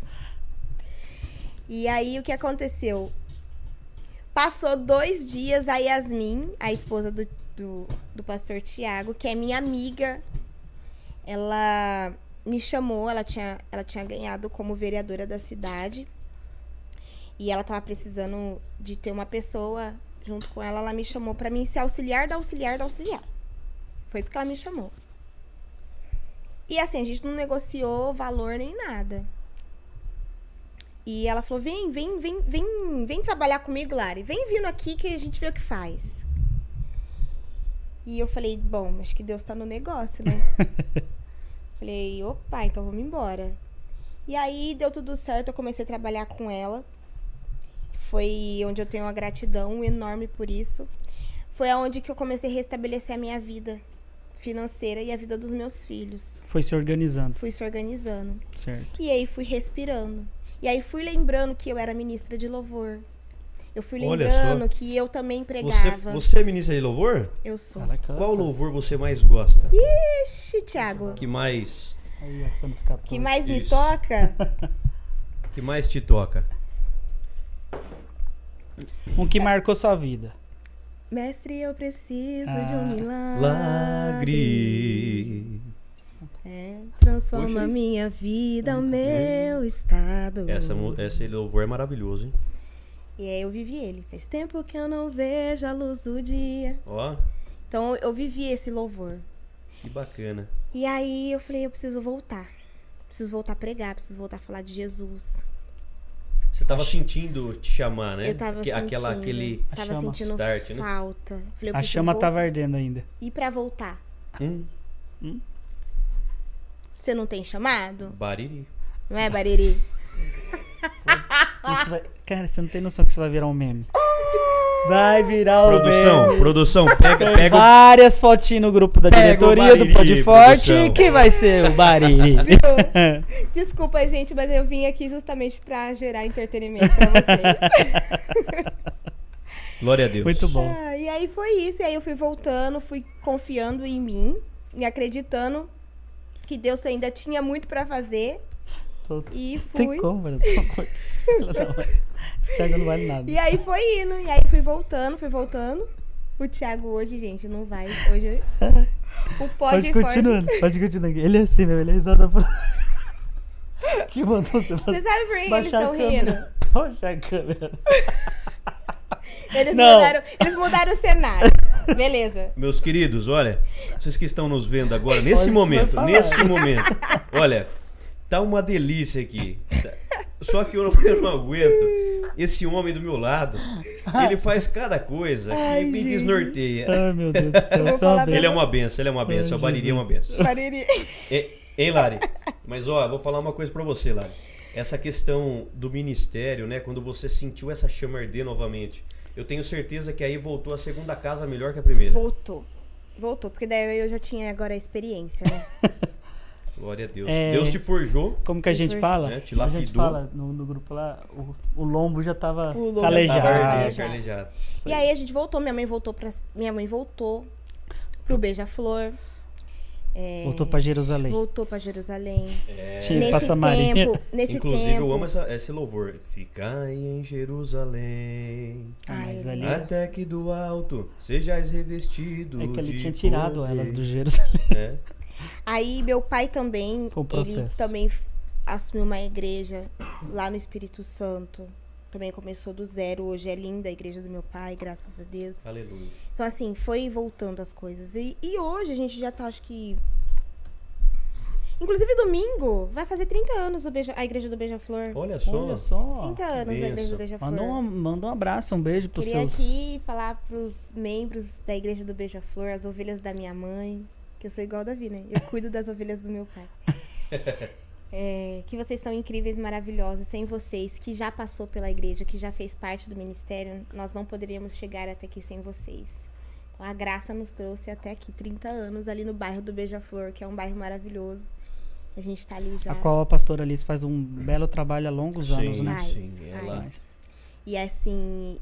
E aí, o que aconteceu? Passou 2 dias, a Yasmin, a esposa do pastor Tiago, que é minha amiga, ela me chamou, ela tinha ganhado como vereadora da cidade. E ela tava precisando de ter uma pessoa junto com ela. Ela me chamou pra mim ser auxiliar da auxiliar da auxiliar. Foi isso que ela me chamou. E assim, a gente não negociou valor nem nada. E ela falou, vem trabalhar comigo, Lari. Vem vindo aqui que a gente vê o que faz. E eu falei, bom, acho que Deus tá no negócio, né? Falei, opa, então vamos embora. E aí deu tudo certo, eu comecei a trabalhar com ela. Foi onde eu tenho uma gratidão enorme por isso. Foi aonde que eu comecei a restabelecer a minha vida financeira e a vida dos meus filhos. Foi se organizando. Fui se organizando. Certo. E aí fui respirando. E aí fui lembrando que eu era ministra de louvor. Eu fui lembrando que eu também pregava. Você é ministra de louvor? Eu sou. Qual louvor você mais gosta? Ixi, Thiago. Que mais... Aí, essa não fica Que mais me Isso. toca? Que mais te toca? Um que marcou sua vida. Mestre, eu preciso de um milagre. Lagre. Transforma Poxa. minha vida, o meu estado. Esse louvor é maravilhoso, hein? E aí eu vivi ele. Faz tempo que eu não vejo a luz do dia. Ó, Então eu vivi esse louvor. que bacana. E aí eu falei, eu preciso voltar. Preciso voltar a pregar, preciso voltar a falar de Jesus. Você tava sentindo te chamar, né? Eu tava sentindo. Aquele Tava chama. sentindo Start, né? falta. Falei, eu A preciso chama voltar. tava ardendo ainda. E pra voltar? Hum, Você não tem chamado? Bariri. Não é, Bariri? Cara, você não tem noção que você vai virar um meme. Vai virar o meme. Produção, pega várias fotinhas no grupo da diretoria do Pod Forte, que vai ser o Bariri. Desculpa, gente, mas eu vim aqui justamente pra gerar entretenimento pra vocês. Glória a Deus. Muito bom. E aí foi isso. E aí eu fui voltando, fui confiando em mim e acreditando que Deus ainda tinha muito pra fazer. E fui. Tem como, mano. Esse Thiago não vale nada. E aí foi indo. E aí fui voltando. O Thiago hoje, gente, não vai. Hoje. O pode continuando. Ele é assim mesmo, ele é risada. Que mandou você sabe por que eles estão rindo? Poxa, a câmera. Eles mudaram o cenário. Beleza. Meus queridos, olha, vocês que estão nos vendo agora, nesse momento, olha, tá uma delícia aqui. Só que eu não aguento. Esse homem do meu lado, ele faz cada coisa que me desnorteia. Ai, meu Deus do céu. Ele é uma benção. O Bariri é uma benção. Hein, Lari? Mas, ó, vou falar uma coisa pra você, Lari. Essa questão do ministério, né? Quando você sentiu essa chama arder novamente, eu tenho certeza que aí voltou a segunda casa melhor que a primeira. Voltou, porque daí eu já tinha agora a experiência, né? Glória a Deus. Deus te forjou. Como que a gente fala? Né? Te lapidou. A gente fala no grupo lá, o lombo já tava calejado. E aí a gente voltou, minha mãe voltou pro Beija-Flor. Voltou pra Jerusalém. Nesse Inclusive, tempo, eu amo esse louvor. Ficai em Jerusalém, até que do alto sejais revestido. É que ele tinha poder. tirado elas do Jerusalém. Aí meu pai também, ele também assumiu uma igreja lá no Espírito Santo. Também começou do zero. Hoje é linda a igreja do meu pai, graças a Deus. Aleluia. Então, assim, foi voltando as coisas. E hoje a gente já tá, acho que... Inclusive, domingo vai fazer 30 anos a igreja do Beija-Flor. Olha só. 30 anos a igreja do Beija-Flor. Manda um abraço, um beijo pros Queria seus... aqui falar pros membros da igreja do Beija-Flor, as ovelhas da minha mãe, que eu sou igual a Davi, né? Eu cuido das ovelhas do meu pai. Que vocês são incríveis, maravilhosos. Sem vocês, que já passou pela igreja, que já fez parte do ministério, nós não poderíamos chegar até aqui sem vocês. Então, a graça nos trouxe até aqui, 30 anos, ali no bairro do Beija-Flor, que é um bairro maravilhoso. A gente tá ali já. A qual a pastora Alice faz um belo trabalho há longos anos, né? Faz. E assim,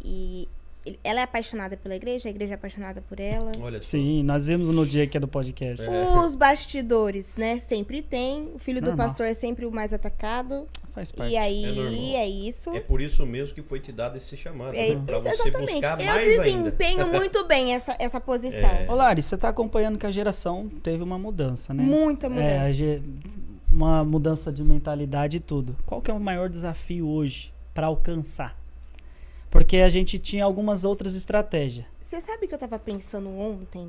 ela é apaixonada pela igreja, a igreja é apaixonada por ela. Olha só. Sim, nós vimos no dia que é do podcast. Os bastidores, né? Sempre tem. O filho do pastor é sempre o mais atacado. Faz parte. E aí, é isso. É por isso mesmo que foi te dado esse chamado. Pra você exatamente. buscar Eu mais desempenho muito bem essa posição. Ô, Lari, você tá acompanhando que a geração teve uma mudança, né? Muita mudança. Uma mudança de mentalidade e tudo. Qual que é o maior desafio hoje para alcançar? Porque a gente tinha algumas outras estratégias. Você sabe que eu tava pensando ontem?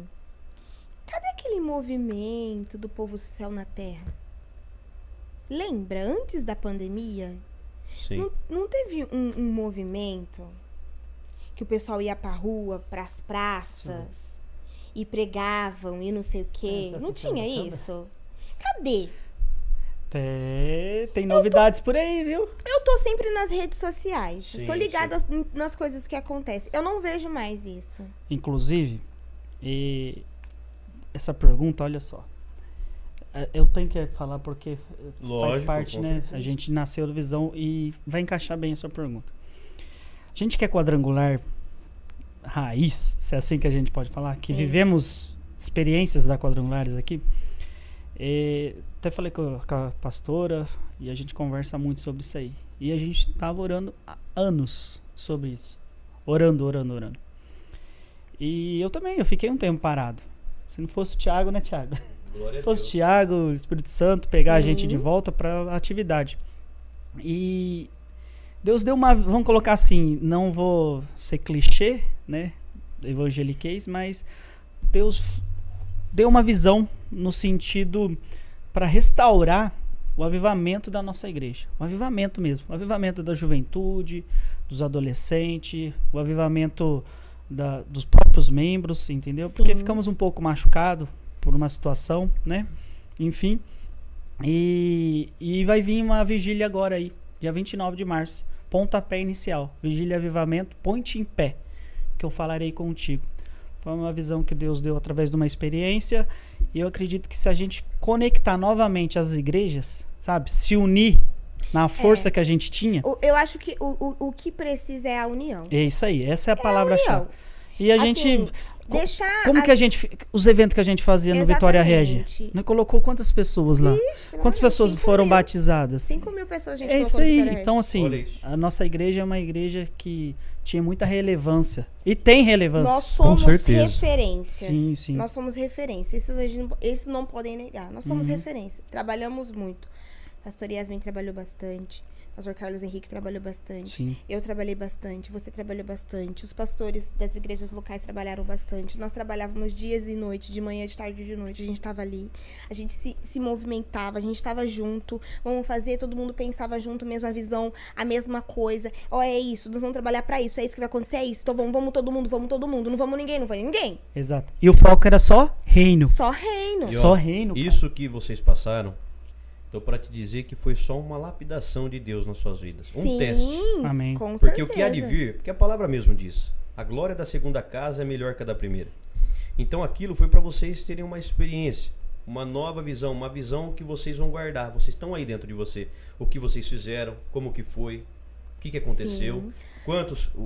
Cadê aquele movimento do povo céu na terra? Lembra, antes da pandemia? Sim. Não teve um movimento que o pessoal ia pra rua, pras praças, e pregavam e não sei o quê? Não tinha isso? Cadê? Tem novidades por aí, viu? Eu tô sempre nas redes sociais. Sim, estou ligada nas coisas que acontecem. Eu não vejo mais isso. Inclusive, essa pergunta, olha só. Eu tenho que falar porque faz parte, né? A gente nasceu da visão e vai encaixar bem a sua pergunta. A gente que é quadrangular raiz, se é assim que a gente pode falar, que vivemos experiências da quadrangulares aqui. Até falei com a pastora e a gente conversa muito sobre isso aí. E a gente estava orando há anos sobre isso. Orando. E eu fiquei um tempo parado. Se não fosse o Thiago, né, Thiago? Se fosse o Thiago, o Espírito Santo, pegar a gente de volta para a atividade. E Deus deu uma... Vamos colocar assim, não vou ser clichê, né? Evangeliquez, mas Deus deu uma visão no sentido para restaurar o avivamento da nossa igreja. O avivamento mesmo. O avivamento da juventude, dos adolescentes, o avivamento dos próprios membros, entendeu? Sim. Porque ficamos um pouco machucados por uma situação, né? Enfim. E vai vir uma vigília agora aí, dia 29 de março. Pontapé inicial. Vigília Avivamento, Ponte em Pé. que eu falarei contigo. Foi uma visão que Deus deu através de uma experiência, e eu acredito que se a gente conectar novamente as igrejas, sabe, se unir na força que a gente tinha. Eu acho que o que precisa é a união. É isso aí, essa é a palavra-chave. E a gente... Deixar Como que a gente... Os eventos que a gente fazia no Vitória Regia, né, colocou quantas pessoas lá? Quantas pessoas foram batizadas? 5.000 pessoas a gente É colocou isso no aí. Vitória Regia. Então, assim, a nossa igreja é uma igreja que tinha muita relevância. E tem relevância. Nós somos Com certeza. referências. Sim, sim. Nós somos referência. Isso não podem negar. Nós somos referência. Trabalhamos muito. Pastor Yasmin trabalhou bastante. Pastor Carlos Henrique trabalhou bastante. Sim. Eu trabalhei bastante. Você trabalhou bastante. Os pastores das igrejas locais trabalharam bastante. Nós trabalhávamos dias e noite, de manhã, de tarde e de noite. A gente estava ali. A gente se movimentava. A gente estava junto. Vamos fazer. Todo mundo pensava junto. Mesma visão. A mesma coisa. É isso. Nós vamos trabalhar pra isso. É isso que vai acontecer. É isso. Então vamos todo mundo. Vamos todo mundo. Não vamos ninguém. Não vai ninguém. Exato. E o foco era só reino. Só reino. E, ó, Só reino. Cara. Isso que vocês passaram, tô para te dizer que foi só uma lapidação de Deus nas suas vidas. Sim, Um teste. Amém. Com Porque certeza. o que há de vir, porque a palavra mesmo diz, a glória da segunda casa é melhor que a da primeira. Então aquilo foi para vocês terem uma experiência, uma nova visão, uma visão que vocês vão guardar. Vocês estão aí dentro de você. O que vocês fizeram, como que foi, o que aconteceu. Sim.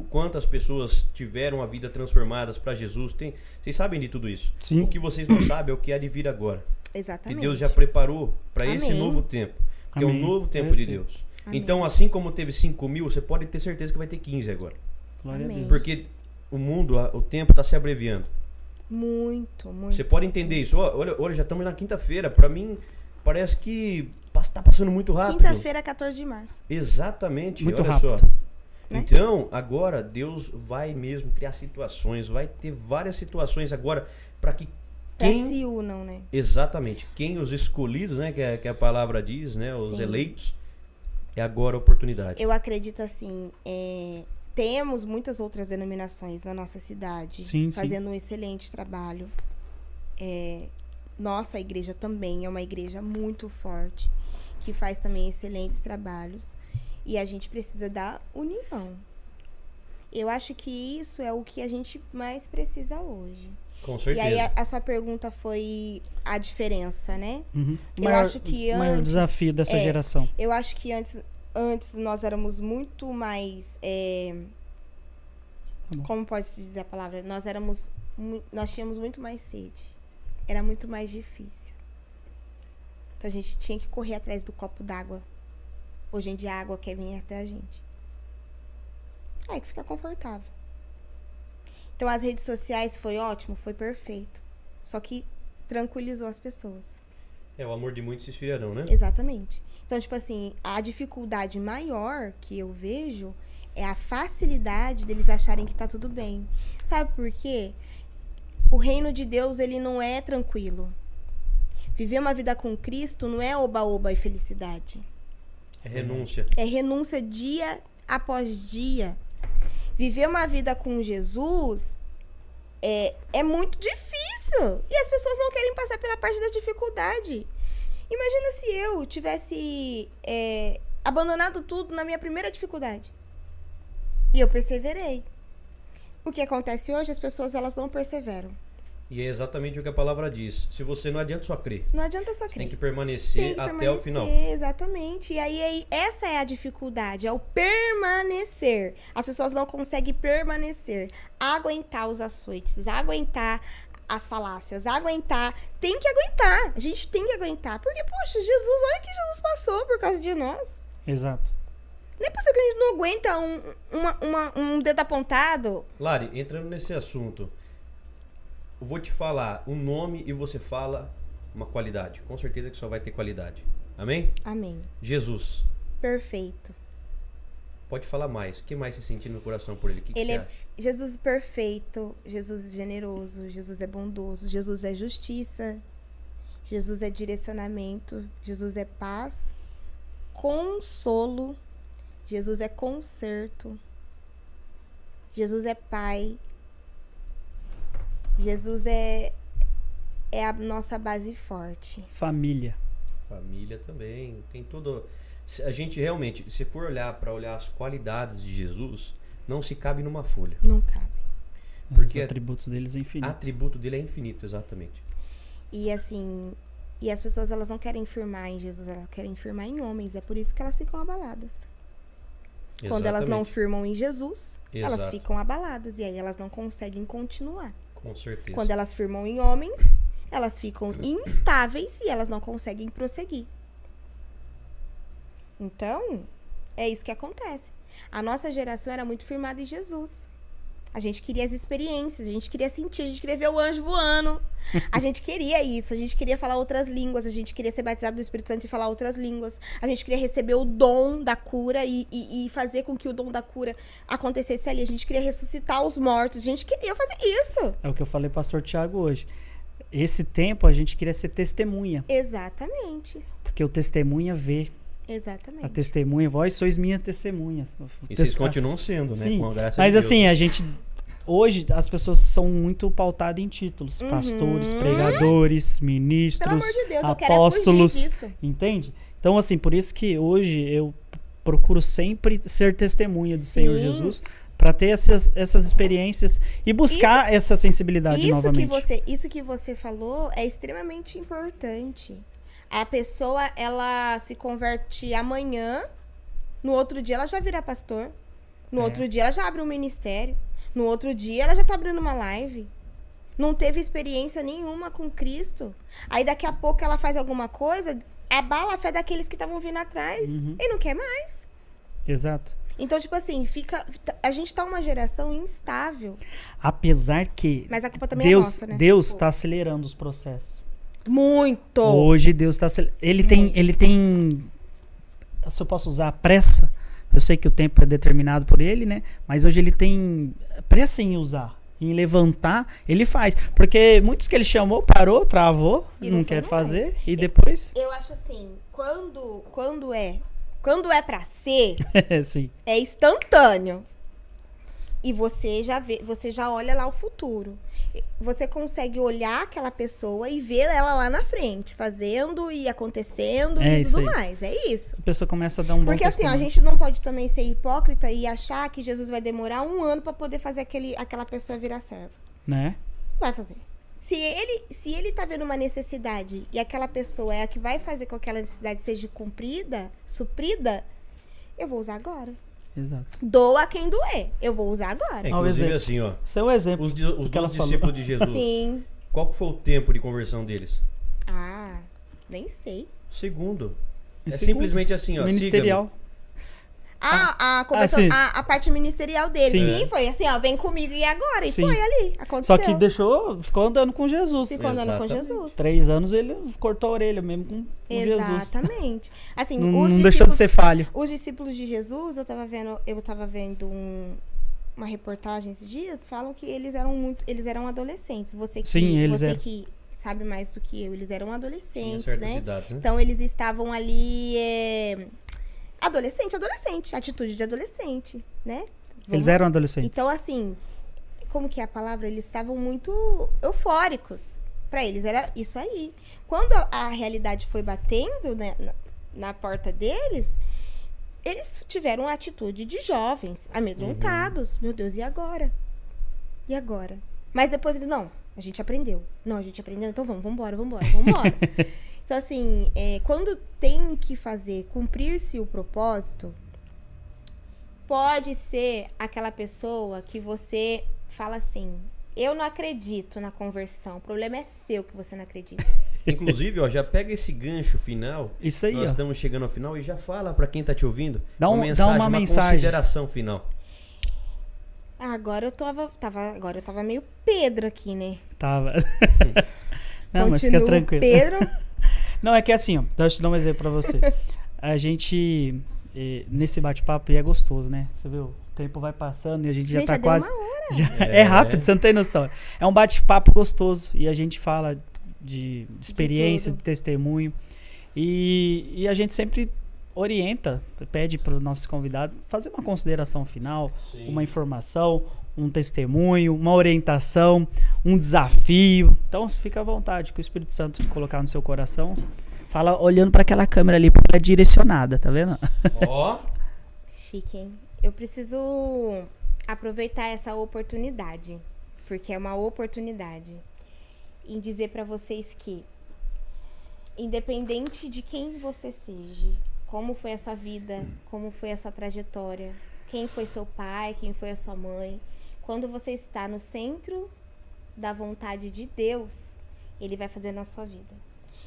Quantas pessoas tiveram a vida transformadas para Jesus. Vocês sabem de tudo isso. Sim. O que vocês não sabem é o que há de vir agora. Exatamente. Que Deus já preparou para esse Amém. novo tempo. Que é um Amém. novo tempo É, de sim. Deus. Amém. Então, assim como teve 5.000, você pode ter certeza que vai ter 15 agora. Glória a Amém. Deus. Porque o mundo, o tempo está se abreviando. Muito, muito. Você pode entender isso. Olha, já estamos na quinta-feira. Para mim, parece que está passando muito rápido. Quinta-feira, 14 de março. Exatamente. Muito olha rápido. só. Né? Então, agora, Deus vai mesmo criar situações. Vai ter várias situações agora para que Pra quem... se unam, né? Exatamente. Quem os escolhidos, né, que a palavra diz, né, os Sim. eleitos, é agora a oportunidade. Eu acredito assim, temos muitas outras denominações na nossa cidade Sim, sim. fazendo um excelente trabalho. Nossa igreja também é uma igreja muito forte, que faz também excelentes trabalhos. E a gente precisa da união. Eu acho que isso é o que a gente mais precisa hoje. Com E certeza. aí a sua pergunta foi a diferença, né? Uhum. Eu acho que o maior antes- desafio dessa geração. Eu acho que antes nós éramos muito mais. bom. Como pode-se dizer a palavra? Nós tínhamos muito mais sede. Era muito mais difícil. Então a gente tinha que correr atrás do copo d'água. Hoje em dia a água quer vir até a gente. Aí que fica confortável. Então as redes sociais foi ótimo, foi perfeito. Só que tranquilizou as pessoas. O amor de muitos se esfriarão, né? Exatamente. Então, tipo assim, a dificuldade maior que eu vejo é a facilidade deles acharem que tá tudo bem. Sabe por quê? O reino de Deus, ele não é tranquilo. Viver uma vida com Cristo não é oba-oba e felicidade. É renúncia. É renúncia dia após dia. Viver uma vida com Jesus é muito difícil. E as pessoas não querem passar pela parte da dificuldade. Imagina se eu tivesse abandonado tudo na minha primeira dificuldade. E eu perseverei. O que acontece hoje, as pessoas elas não perseveram. E é exatamente o que a palavra diz. Se você não adianta só crer. Não adianta só Você crer. tem que permanecer até o final. Exatamente. E aí, essa é a dificuldade, é o permanecer. As pessoas não conseguem permanecer. Aguentar os açoites, aguentar as falácias, aguentar. Tem que aguentar. A gente tem que aguentar. Porque, poxa, Jesus, olha o que Jesus passou por causa de nós. Exato. Não é possível que a gente não aguenta um dedo apontado. Lari, entrando nesse assunto, eu vou te falar um nome e você fala uma qualidade. Com certeza que só vai ter qualidade. Amém? Amém. Jesus. Perfeito. Pode falar mais. O que mais você sentir no coração por ele? O que você acha? Jesus é perfeito, Jesus é generoso, Jesus é bondoso, Jesus é justiça, Jesus é direcionamento, Jesus é paz, consolo, Jesus é conserto, Jesus é pai, Jesus é a nossa base forte. Família. Família também. Tem tudo. A gente realmente, se for olhar as qualidades de Jesus, não se cabe numa folha. Não cabe. Porque os atributos deles é infinito. Atributo dele é infinito, exatamente. E assim, e as pessoas elas não querem firmar em Jesus, elas querem firmar em homens. É por isso que elas ficam abaladas. Quando elas não firmam em Jesus, elas ficam abaladas. E aí elas não conseguem continuar. Com certeza. Quando elas firmam em homens, elas ficam instáveis e elas não conseguem prosseguir. Então, é isso que acontece. A nossa geração era muito firmada em Jesus. A gente queria as experiências, a gente queria sentir, a gente queria ver o anjo voando. A gente queria isso, a gente queria falar outras línguas, a gente queria ser batizado do Espírito Santo e falar outras línguas. A gente queria receber o dom da cura e fazer com que o dom da cura acontecesse ali. A gente queria ressuscitar os mortos, a gente queria fazer isso. É o que eu falei pro pastor Tiago hoje. Esse tempo a gente queria ser testemunha. Exatamente. Porque o testemunha vê. Exatamente. A testemunha, vós sois minha testemunha. E vocês continuam sendo, né? Sim, com a graça mas de Deus. assim, a gente... Hoje as pessoas são muito pautadas em títulos. Pastores, pregadores, ministros, Pelo amor de Deus, apóstolos. eu quero fugir disso. Entende? Então, assim, por isso que hoje eu procuro sempre ser testemunha do Senhor Jesus, para ter essas experiências e buscar essa sensibilidade novamente. Isso que você falou é extremamente importante. A pessoa, ela se converte amanhã, no outro dia ela já vira pastor, no outro dia ela já abre um ministério, no outro dia ela já tá abrindo uma live. Não teve experiência nenhuma com Cristo. Aí daqui a pouco ela faz alguma coisa, abala a fé daqueles que estavam vindo atrás e não quer mais. Exato. Então, tipo assim, a gente tá uma geração instável. Apesar que mas a culpa também Deus, é nossa, né? Deus tá acelerando os processos. Muito! Hoje Deus está acelerando. Ele tem, se eu posso usar, pressa. Eu sei que o tempo é determinado por ele, né? Mas hoje ele tem pressa em usar, em levantar, ele faz. Porque muitos que ele chamou, parou, travou, não quer fazer, e depois... Eu acho assim, quando é pra ser, Sim. é instantâneo. E você já olha lá o futuro. Você consegue olhar aquela pessoa e ver ela lá na frente, fazendo e acontecendo e tudo mais. É isso. A pessoa começa a dar um bom Porque assim, testemunho. a gente não pode também ser hipócrita e achar que Jesus vai demorar 1 ano pra poder fazer aquela pessoa virar serva. Né? Vai fazer. Se ele tá vendo uma necessidade e aquela pessoa é a que vai fazer com que aquela necessidade seja cumprida, suprida, eu vou usar agora. Exato. Doa quem doer. Eu vou usar agora. Inclusive assim, ó. Esse é o exemplo. Os 12 discípulos de Jesus. Sim. Qual que foi o tempo de conversão deles? Ah, nem sei. Segundo. É Segundo. simplesmente assim, ó. Ministerial. A parte ministerial dele. Sim, foi assim, ó, vem comigo e agora. E foi ali. Aconteceu. Só que ficou andando com Jesus. Ficou andando com Jesus. 3 anos ele cortou a orelha mesmo com Jesus. Exatamente. Assim, não deixou de ser falho. Os discípulos de Jesus, eu tava vendo uma reportagem esses dias, falam que eles eram adolescentes. Você que sabe mais do que eu, eles eram adolescentes, né? Idades, né? Então eles estavam ali adolescente, atitude de adolescente, né? Eles eram adolescentes. Então, assim, como que é a palavra? Eles estavam muito eufóricos. Pra eles era isso aí. Quando a realidade foi batendo, né, na porta deles, eles tiveram uma atitude de jovens, amedrontados. Meu Deus, e agora? E agora? Mas depois eles, não, a gente aprendeu. Não, a gente aprendeu, então vambora. Então, assim, quando tem que cumprir-se o propósito, pode ser aquela pessoa que você fala assim, eu não acredito na conversão, o problema é seu que você não acredita. Inclusive, ó, já pega esse gancho final. Isso aí, Nós estamos chegando ao final e já fala pra quem tá te ouvindo. Dá uma mensagem. Consideração final. Agora eu tava meio Pedro aqui, né? Tava. Não, mas fica tranquilo. Pedro. Não, é que assim, ó, deixa eu te dar um exemplo pra você. A gente, nesse bate-papo, é gostoso, né? Você viu? O tempo vai passando e a gente já tá quase... É rápido, você não tem noção. É um bate-papo gostoso e a gente fala de experiência, de testemunho. E a gente sempre orienta, pede para o nosso convidado fazer uma consideração final, uma informação, um testemunho, uma orientação, um desafio. Então, fica à vontade, que o Espírito Santo colocar no seu coração. Fala olhando para aquela câmera ali, porque ela é direcionada, tá vendo? Ó. Chique, hein? Eu preciso aproveitar essa oportunidade. porque é uma oportunidade, em dizer para vocês que, independente de quem você seja, como foi a sua vida, como foi a sua trajetória, quem foi seu pai, quem foi a sua mãe, quando você está no centro da vontade de Deus, Ele vai fazer na sua vida.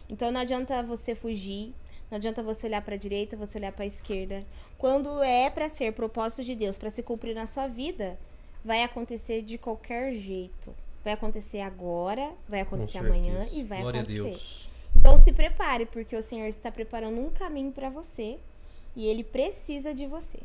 Então não adianta você fugir, não adianta você olhar para a direita, você olhar para a esquerda. Quando é para ser propósito de Deus, para se cumprir na sua vida, vai acontecer de qualquer jeito. Vai acontecer agora, vai acontecer amanhã e vai Glória acontecer. A Deus. Então se prepare, porque o Senhor está preparando um caminho para você e Ele precisa de você.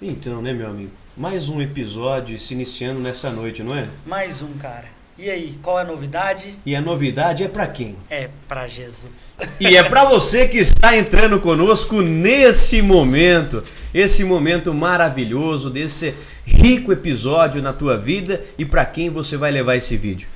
Então, né, meu amigo? Mais um episódio se iniciando nessa noite, não é? Mais um, cara. E aí, qual é a novidade? E a novidade é pra quem? É pra Jesus. E é pra você que está entrando conosco nesse momento. Esse momento maravilhoso, desse rico episódio na tua vida e pra quem você vai levar esse vídeo.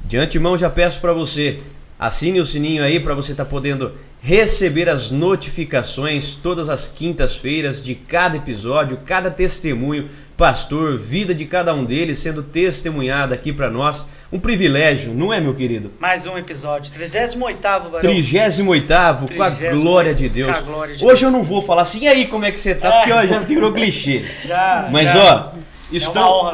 De antemão já peço pra você, assine o sininho aí pra você estar podendo receber as notificações todas as quintas-feiras de cada episódio, cada testemunho, pastor, vida de cada um deles sendo testemunhada aqui pra nós. Um privilégio, não é, meu querido? Mais um episódio, 38º, varão. 38º, com a glória de Deus. Hoje eu não vou falar assim, e aí, como é que você tá? Porque ó, já virou clichê. Mas ó, estou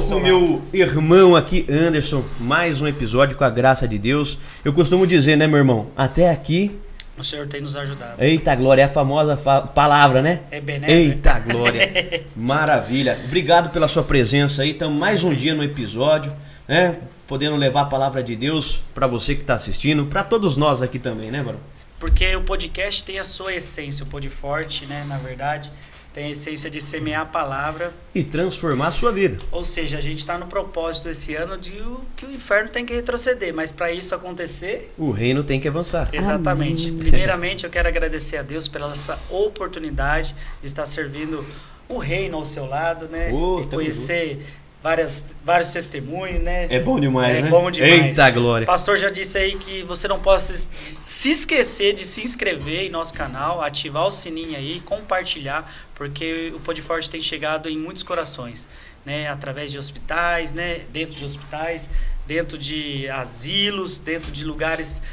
com o meu irmão aqui, Anderson, mais um episódio com a graça de Deus. Eu costumo dizer, né, meu irmão? Até aqui o Senhor tem nos ajudado. Eita glória, é a famosa palavra, né? É Ebenezer. Eita glória. Maravilha. Obrigado pela sua presença aí. Estamos mais um dia no episódio, né? Podendo levar a palavra de Deus para você que está assistindo, para todos nós aqui também, né, Barão? Porque o podcast tem a sua essência, o Podforte, né, na verdade, tem a essência de semear a palavra e transformar a sua vida. Ou seja, a gente está no propósito esse ano de que o inferno tem que retroceder, mas para isso acontecer, o reino tem que avançar. Exatamente. Amém. Primeiramente, eu quero agradecer a Deus pela essa oportunidade de estar servindo o reino ao seu lado, né? E conhecer vários testemunhos, né? É bom demais, né? É bom demais. Eita glória. O pastor já disse aí que você não pode se esquecer de se inscrever em nosso canal, ativar o sininho aí, compartilhar, porque o Podforte tem chegado em muitos corações, né? Através de hospitais, né? Dentro de hospitais, dentro de asilos, dentro de lugares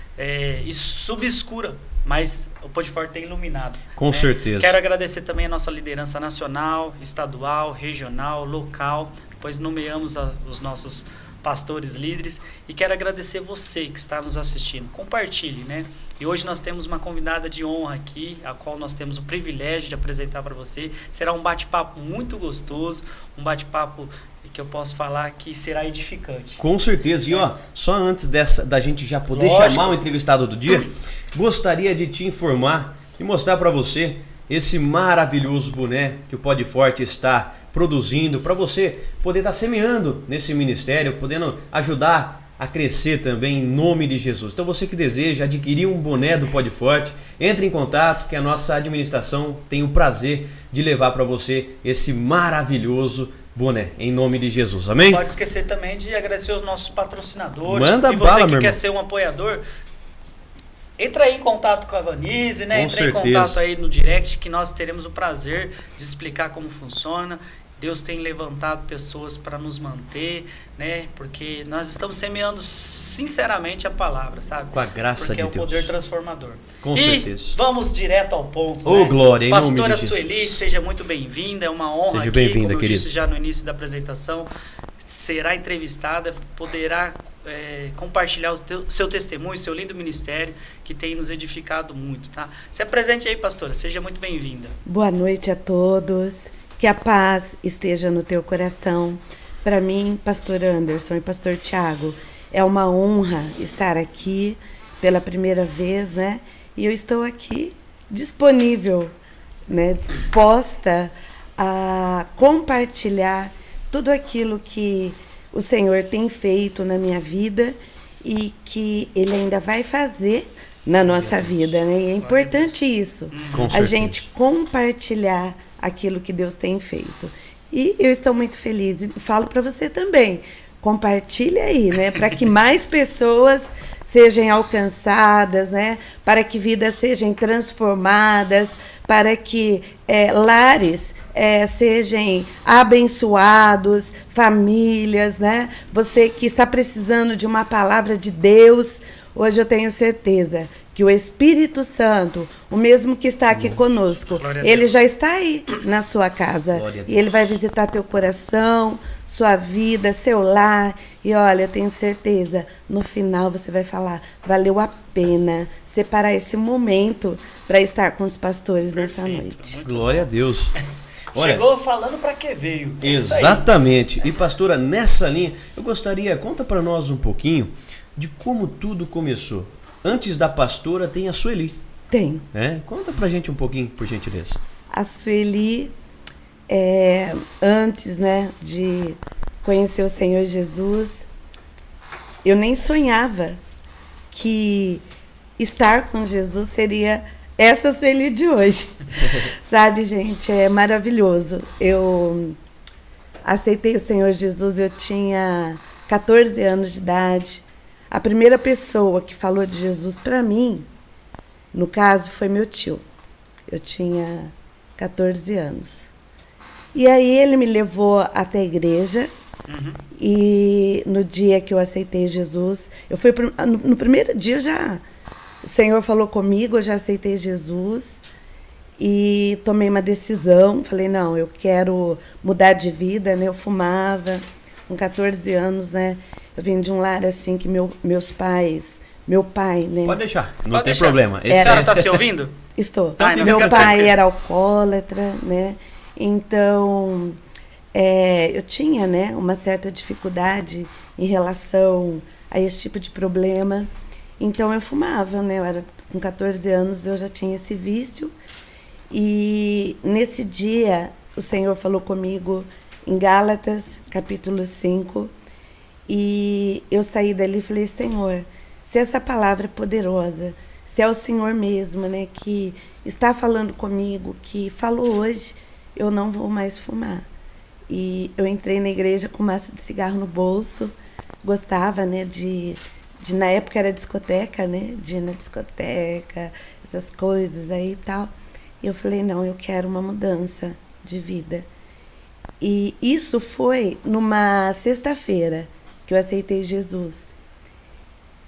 subescura. Mas o Podforte tem iluminado. Com certeza. Quero agradecer também a nossa liderança nacional, estadual, regional, local, pois nomeamos os nossos pastores líderes, e quero agradecer você que está nos assistindo. Compartilhe, né? E hoje nós temos uma convidada de honra aqui, a qual nós temos o privilégio de apresentar para você. Será um bate-papo muito gostoso, um bate-papo e que eu posso falar que será edificante. Com certeza. E ó, só antes da gente já poder chamar o entrevistado do dia, gostaria de te informar e mostrar para você esse maravilhoso boné que o Pode Forte está produzindo para você poder estar semeando nesse ministério, podendo ajudar a crescer também em nome de Jesus. Então você que deseja adquirir um boné do Pode Forte, entre em contato que a nossa administração tem o prazer de levar para você esse maravilhoso boné, em nome de Jesus. Amém? Não pode esquecer também de agradecer os nossos patrocinadores. Manda e você bala, que quer ser um apoiador, entra aí em contato com a Vanise, né? Entra em contato aí no direct que nós teremos o prazer de explicar como funciona. Deus tem levantado pessoas para nos manter, né? Porque nós estamos semeando sinceramente a palavra, sabe? Com a graça de Deus. Porque é o poder transformador. Com certeza. Vamos direto ao ponto, Ô, glória, em nome de Pastora Jesus. Sueli, seja muito bem-vinda. É uma honra seja aqui, bem-vinda, como eu querido. disse já no início da apresentação. Será entrevistada, poderá compartilhar o seu testemunho, seu lindo ministério, que tem nos edificado muito, tá? Se apresente aí, pastora. Seja muito bem-vinda. Boa noite a todos. Que a paz esteja no teu coração. Para mim, pastor Anderson e pastor Tiago, é uma honra estar aqui pela primeira vez, né? E eu estou aqui disponível, né? Disposta a compartilhar tudo aquilo que o Senhor tem feito na minha vida e que Ele ainda vai fazer na nossa vida, né? E é importante isso, a gente compartilhar aquilo que Deus tem feito. E eu estou muito feliz e falo para você também, compartilhe aí, né, para que mais pessoas sejam alcançadas, né, para que vidas sejam transformadas, para que lares sejam abençoados, famílias, né, você que está precisando de uma palavra de Deus, hoje eu tenho certeza que o Espírito Santo, o mesmo que está aqui conosco, ele já está aí na sua casa. E ele vai visitar teu coração, sua vida, seu lar. E olha, eu tenho certeza, no final você vai falar, valeu a pena separar esse momento para estar com os pastores nessa noite. Glória a Deus. Olha, chegou falando para que veio. Exatamente. E pastora, nessa linha, eu gostaria, conta para nós um pouquinho de como tudo começou. Antes da pastora tem a Sueli. Tem. Conta pra gente um pouquinho, por gentileza. A Sueli, antes, né, de conhecer o Senhor Jesus, eu nem sonhava que estar com Jesus seria essa Sueli de hoje. Sabe, gente, é maravilhoso. Eu aceitei o Senhor Jesus, eu tinha 14 anos de idade. A primeira pessoa que falou de Jesus para mim, no caso, foi meu tio. Eu tinha 14 anos. E aí ele me levou até a igreja. E no dia que eu aceitei Jesus, eu fui no primeiro dia já, o Senhor falou comigo, eu já aceitei Jesus e tomei uma decisão. Falei, não, eu quero mudar de vida, né? Eu fumava com 14 anos, né? Eu vim de um lar assim que meu pai, né? Pode deixar, não tem problema. A senhora está se ouvindo? Estou. Meu pai era alcoólatra, né? Então, eu tinha, né, uma certa dificuldade em relação a esse tipo de problema. Então, eu fumava, né? Eu era, com 14 anos, eu já tinha esse vício. E nesse dia, o Senhor falou comigo em Gálatas, capítulo 5. E eu saí dali e falei, Senhor, se essa palavra é poderosa, se é o Senhor mesmo, né, que está falando comigo, que falou hoje, eu não vou mais fumar. E eu entrei na igreja com maço de cigarro no bolso, gostava, né, de na época era discoteca, né, de ir na discoteca, essas coisas aí e tal. E eu falei, não, eu quero uma mudança de vida. E isso foi numa sexta-feira que eu aceitei Jesus.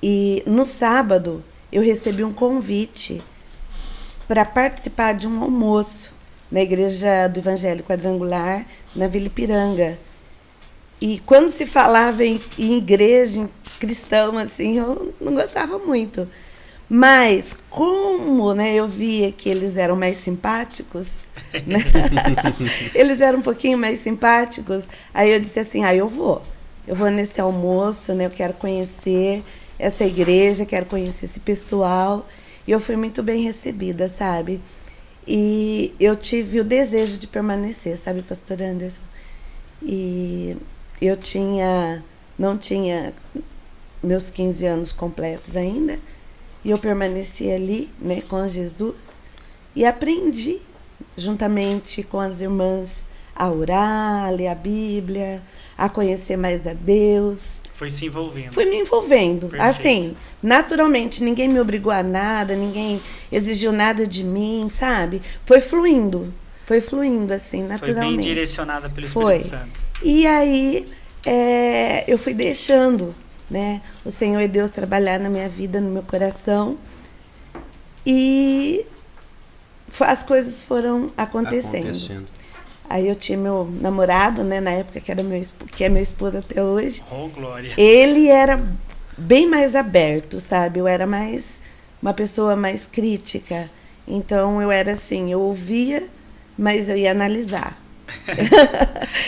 E no sábado eu recebi um convite para participar de um almoço na igreja do Evangelho Quadrangular, na Vila Ipiranga. E quando se falava em igreja, em cristão, assim, eu não gostava muito. Mas como, né, eu via que eles eram mais simpáticos, né? Eles eram um pouquinho mais simpáticos, aí eu disse assim, eu vou nesse almoço, né, eu quero conhecer essa igreja, quero conhecer esse pessoal. E eu fui muito bem recebida, sabe? E eu tive o desejo de permanecer, sabe, pastor Anderson? E eu não tinha meus 15 anos completos ainda, e eu permaneci ali, né, com Jesus, e aprendi, juntamente com as irmãs, a orar, a ler a Bíblia, a conhecer mais a Deus. Foi se envolvendo. Fui me envolvendo. Perfeito. Assim, naturalmente, ninguém me obrigou a nada, ninguém exigiu nada de mim, sabe? Foi fluindo, assim, naturalmente. Foi bem direcionada pelo Espírito Santo. E aí, eu fui deixando, né, o Senhor e Deus trabalhar na minha vida, no meu coração. E as coisas foram acontecendo. Aí eu tinha meu namorado, né, na época, que é meu esposo até hoje. Oh, glória. Ele era bem mais aberto, sabe? Eu era uma pessoa mais crítica. Então eu era assim, eu ouvia, mas eu ia analisar.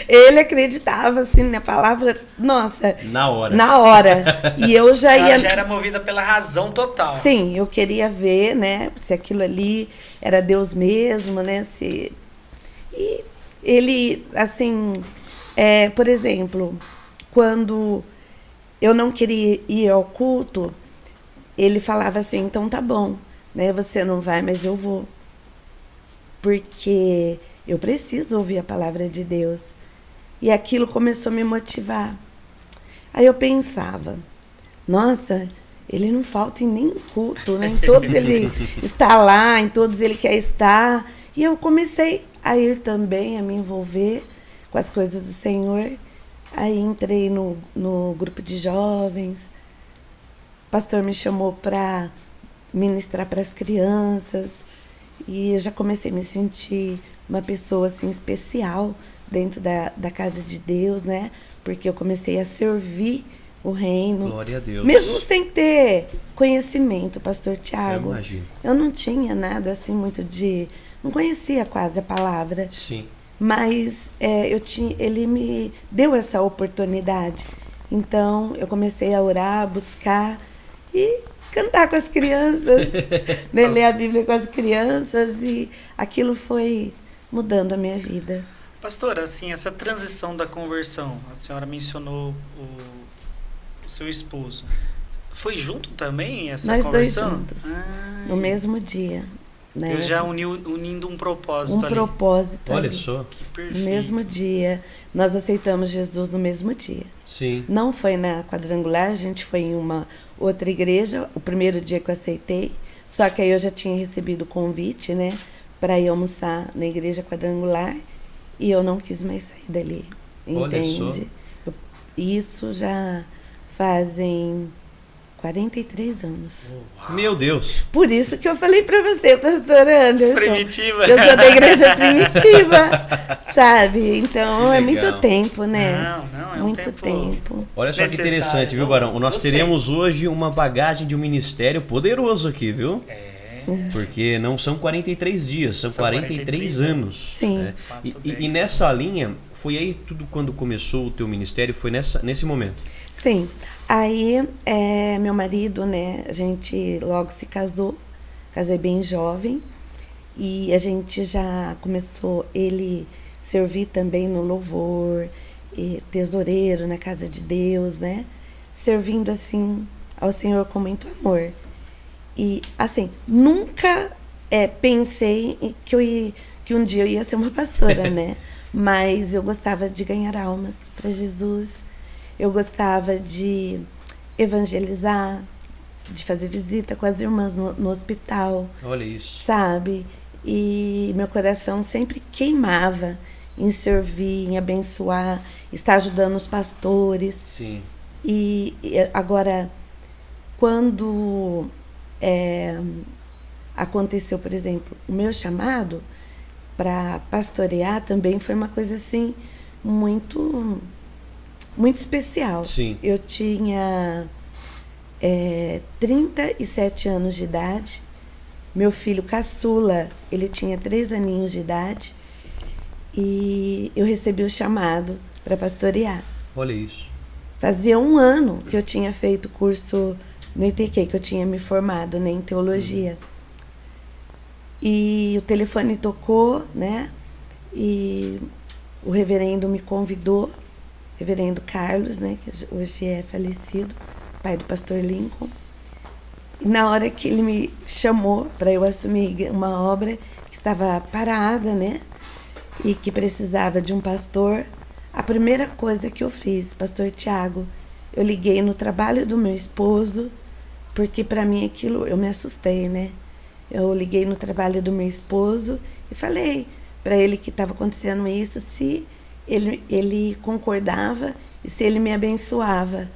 Ele acreditava assim na palavra, nossa, na hora. E eu já ia. Ela já era movida pela razão total. Sim, eu queria ver, né, se aquilo ali era Deus mesmo, né, e ele, assim, por exemplo, quando eu não queria ir ao culto, ele falava assim, então tá bom, né, você não vai, mas eu vou. Porque eu preciso ouvir a palavra de Deus. E aquilo começou a me motivar. Aí eu pensava, nossa, ele não falta em nenhum culto, né? Em todos ele está lá, em todos ele quer estar. E eu comecei a ir também, a me envolver com as coisas do Senhor. Aí entrei no grupo de jovens. O pastor me chamou para ministrar para as crianças. E eu já comecei a me sentir uma pessoa assim especial dentro da casa de Deus, né? Porque eu comecei a servir o reino. Glória a Deus. Mesmo sem ter conhecimento, pastor Tiago. Eu imagino. Eu não tinha nada assim muito não conhecia quase a palavra. Sim. Mas ele me deu essa oportunidade. Então eu comecei a orar, a buscar e cantar com as crianças, né? Ler a Bíblia com as crianças, e aquilo foi mudando a minha vida. Pastora, assim, essa transição da conversão, a senhora mencionou o seu esposo. Foi junto também essa conversão? Nós dois juntos, no mesmo dia. Né? Eu já unindo um propósito ali. Propósito. Olha ali. só. Que perfeito. No mesmo dia. Nós aceitamos Jesus no mesmo dia. Sim. Não foi na Quadrangular, a gente foi em uma outra igreja, o primeiro dia que eu aceitei. Só que aí eu já tinha recebido o convite, né, para ir almoçar na igreja Quadrangular, e eu não quis mais sair dali. Entende? Olha só. Isso já fazem 43 anos. Meu Deus. Por isso que eu falei para você, pastor Anderson. Primitiva. Eu sou da igreja primitiva, sabe? Então é muito tempo, né? Não, é muito tempo. Olha só que interessante, viu, Barão? Nós teremos hoje uma bagagem de um ministério poderoso aqui, viu? Porque não são 43 dias, são 43 anos. Sim. Né? E nessa linha, foi aí tudo quando começou o teu ministério, foi nesse momento? Sim. Aí, meu marido, né, a gente logo se casei bem jovem, e a gente já começou, ele servir também no louvor, e tesoureiro na casa de Deus, né, servindo assim ao Senhor com muito amor. E assim, nunca pensei que um dia eu ia ser uma pastora, né, mas eu gostava de ganhar almas para Jesus. Eu gostava de evangelizar, de fazer visita com as irmãs no hospital. Olha isso. Sabe? E meu coração sempre queimava em servir, em abençoar, estar ajudando os pastores. Sim. E agora, quando aconteceu, por exemplo, o meu chamado para pastorear, também foi uma coisa assim muito especial. Sim. Eu tinha 37 anos de idade. Meu filho caçula, ele tinha 3 aninhos de idade. E eu recebi o chamado para pastorear. Olha isso. Fazia 1 ano que eu tinha feito curso no ITQ, que eu tinha me formado, né, em teologia. E o telefone tocou, né? E o reverendo me convidou, reverendo Carlos, né, que hoje é falecido, pai do pastor Lincoln. E na hora que ele me chamou para eu assumir uma obra que estava parada, né, e que precisava de um pastor, a primeira coisa que eu fiz, pastor Tiago, eu liguei no trabalho do meu esposo, porque para mim aquilo, eu me assustei, né? Eu liguei no trabalho do meu esposo e falei para ele que estava acontecendo isso, se ele concordava e se ele me abençoava.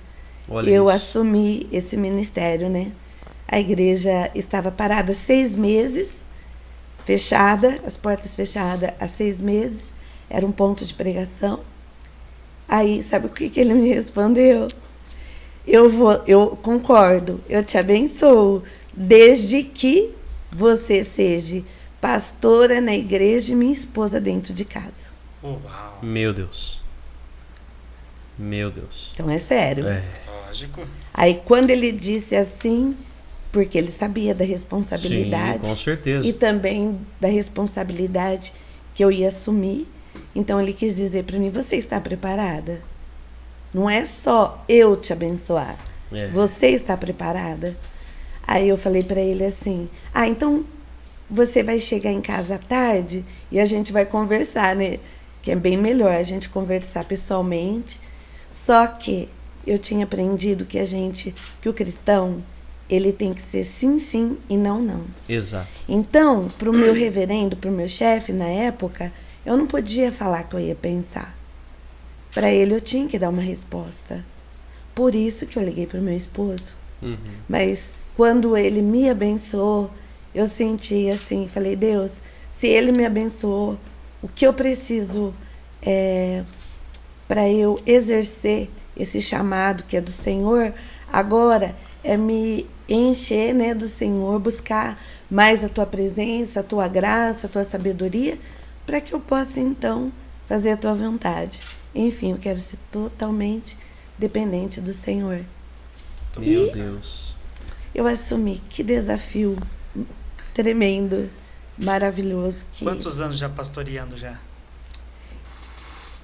Olha eu isso. assumi esse ministério, né? A igreja estava parada 6 meses, fechada, as portas fechadas há 6 meses, era um ponto de pregação. Aí, sabe o que ele me respondeu? Eu concordo, eu te abençoo, desde que você seja pastora na igreja e minha esposa dentro de casa. Uau. Meu Deus. Meu Deus. Então é sério. É. Lógico. Aí quando ele disse assim, porque ele sabia da responsabilidade. Sim, com certeza. E também da responsabilidade que eu ia assumir. Então ele quis dizer para mim, você está preparada? Não é só eu te abençoar. É. Você está preparada? Aí eu falei para ele assim, então você vai chegar em casa à tarde e a gente vai conversar, né? Que é bem melhor a gente conversar pessoalmente. Só que eu tinha aprendido que o cristão, ele tem que ser sim, sim e não, não. Exato. Então, para o meu reverendo, para o meu chefe na época, eu não podia falar que eu ia pensar. Para ele eu tinha que dar uma resposta. Por isso que eu liguei para o meu esposo. Uhum. Mas quando ele me abençoou, eu senti assim, falei, Deus, se ele me abençoou, o que eu preciso para eu exercer esse chamado que é do Senhor, agora é me encher, né, do Senhor, buscar mais a tua presença, a tua graça, a tua sabedoria, para que eu possa então fazer a tua vontade. Enfim, eu quero ser totalmente dependente do Senhor. Meu Deus. Eu assumi, que desafio tremendo, maravilhoso. Quantos anos já pastoreando já?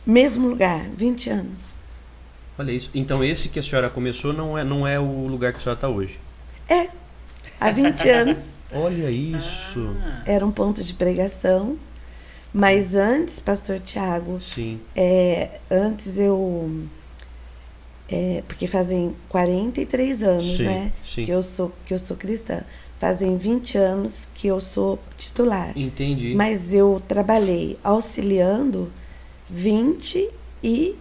Mesmo lugar, 20 anos. Olha isso. Então esse que a senhora começou não é o lugar que a senhora está hoje? Há 20 anos. Olha isso. Era um ponto de pregação. Mas antes, pastor Tiago, Sim. antes eu... porque fazem 43 anos, Sim, né? sim. Que eu sou cristã. Fazem 20 anos que eu sou titular. Entendi. Mas eu trabalhei auxiliando 22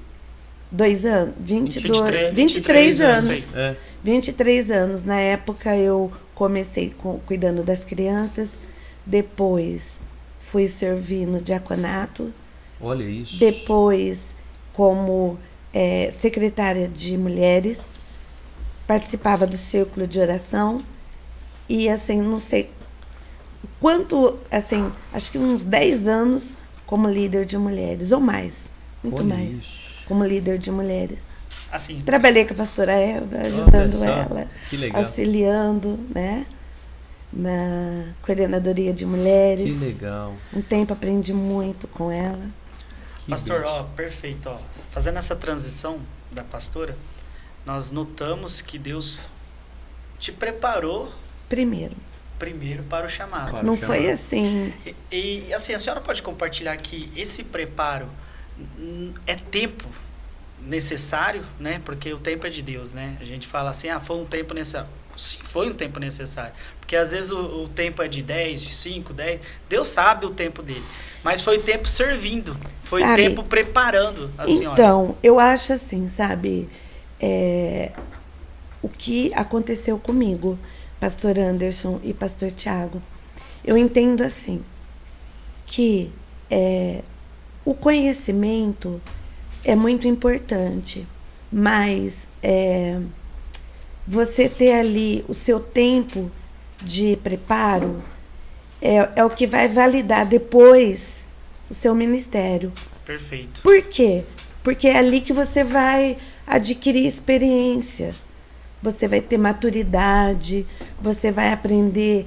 anos. 23 anos. É. 23 anos. Na época eu comecei cuidando das crianças. Depois fui servir no diaconato. Olha isso. Depois como secretária de mulheres. Participava do círculo de oração. E assim, não sei quanto, assim, acho que uns 10 anos como líder de mulheres, ou mais, muito Olha mais, isso. como líder de mulheres. Assim, Trabalhei com a pastora Eva, ajudando só, ela, que legal. auxiliando, né, na coordenadoria de mulheres. Que legal. Um tempo aprendi muito com ela. Que pastor, bênção. perfeito. Fazendo essa transição da pastora, nós notamos que Deus te preparou Primeiro, para o chamado. Para o não chamado. foi assim, E assim, a senhora pode compartilhar que esse preparo é tempo necessário, né? Porque o tempo é de Deus, né? A gente fala assim, foi um tempo necessário. Sim, foi um tempo necessário. Porque às vezes o tempo é de 10, 5, 10. Deus sabe o tempo dele. Mas foi tempo servindo. Foi Sabe, tempo preparando a senhora. então, eu acho assim, sabe, o que aconteceu comigo, pastor Anderson e pastor Tiago, eu entendo assim, que o conhecimento é muito importante, mas você ter ali o seu tempo de preparo é o que vai validar depois o seu ministério. Perfeito. Por quê? Porque é ali que você vai adquirir experiência, você vai ter maturidade, você vai aprender.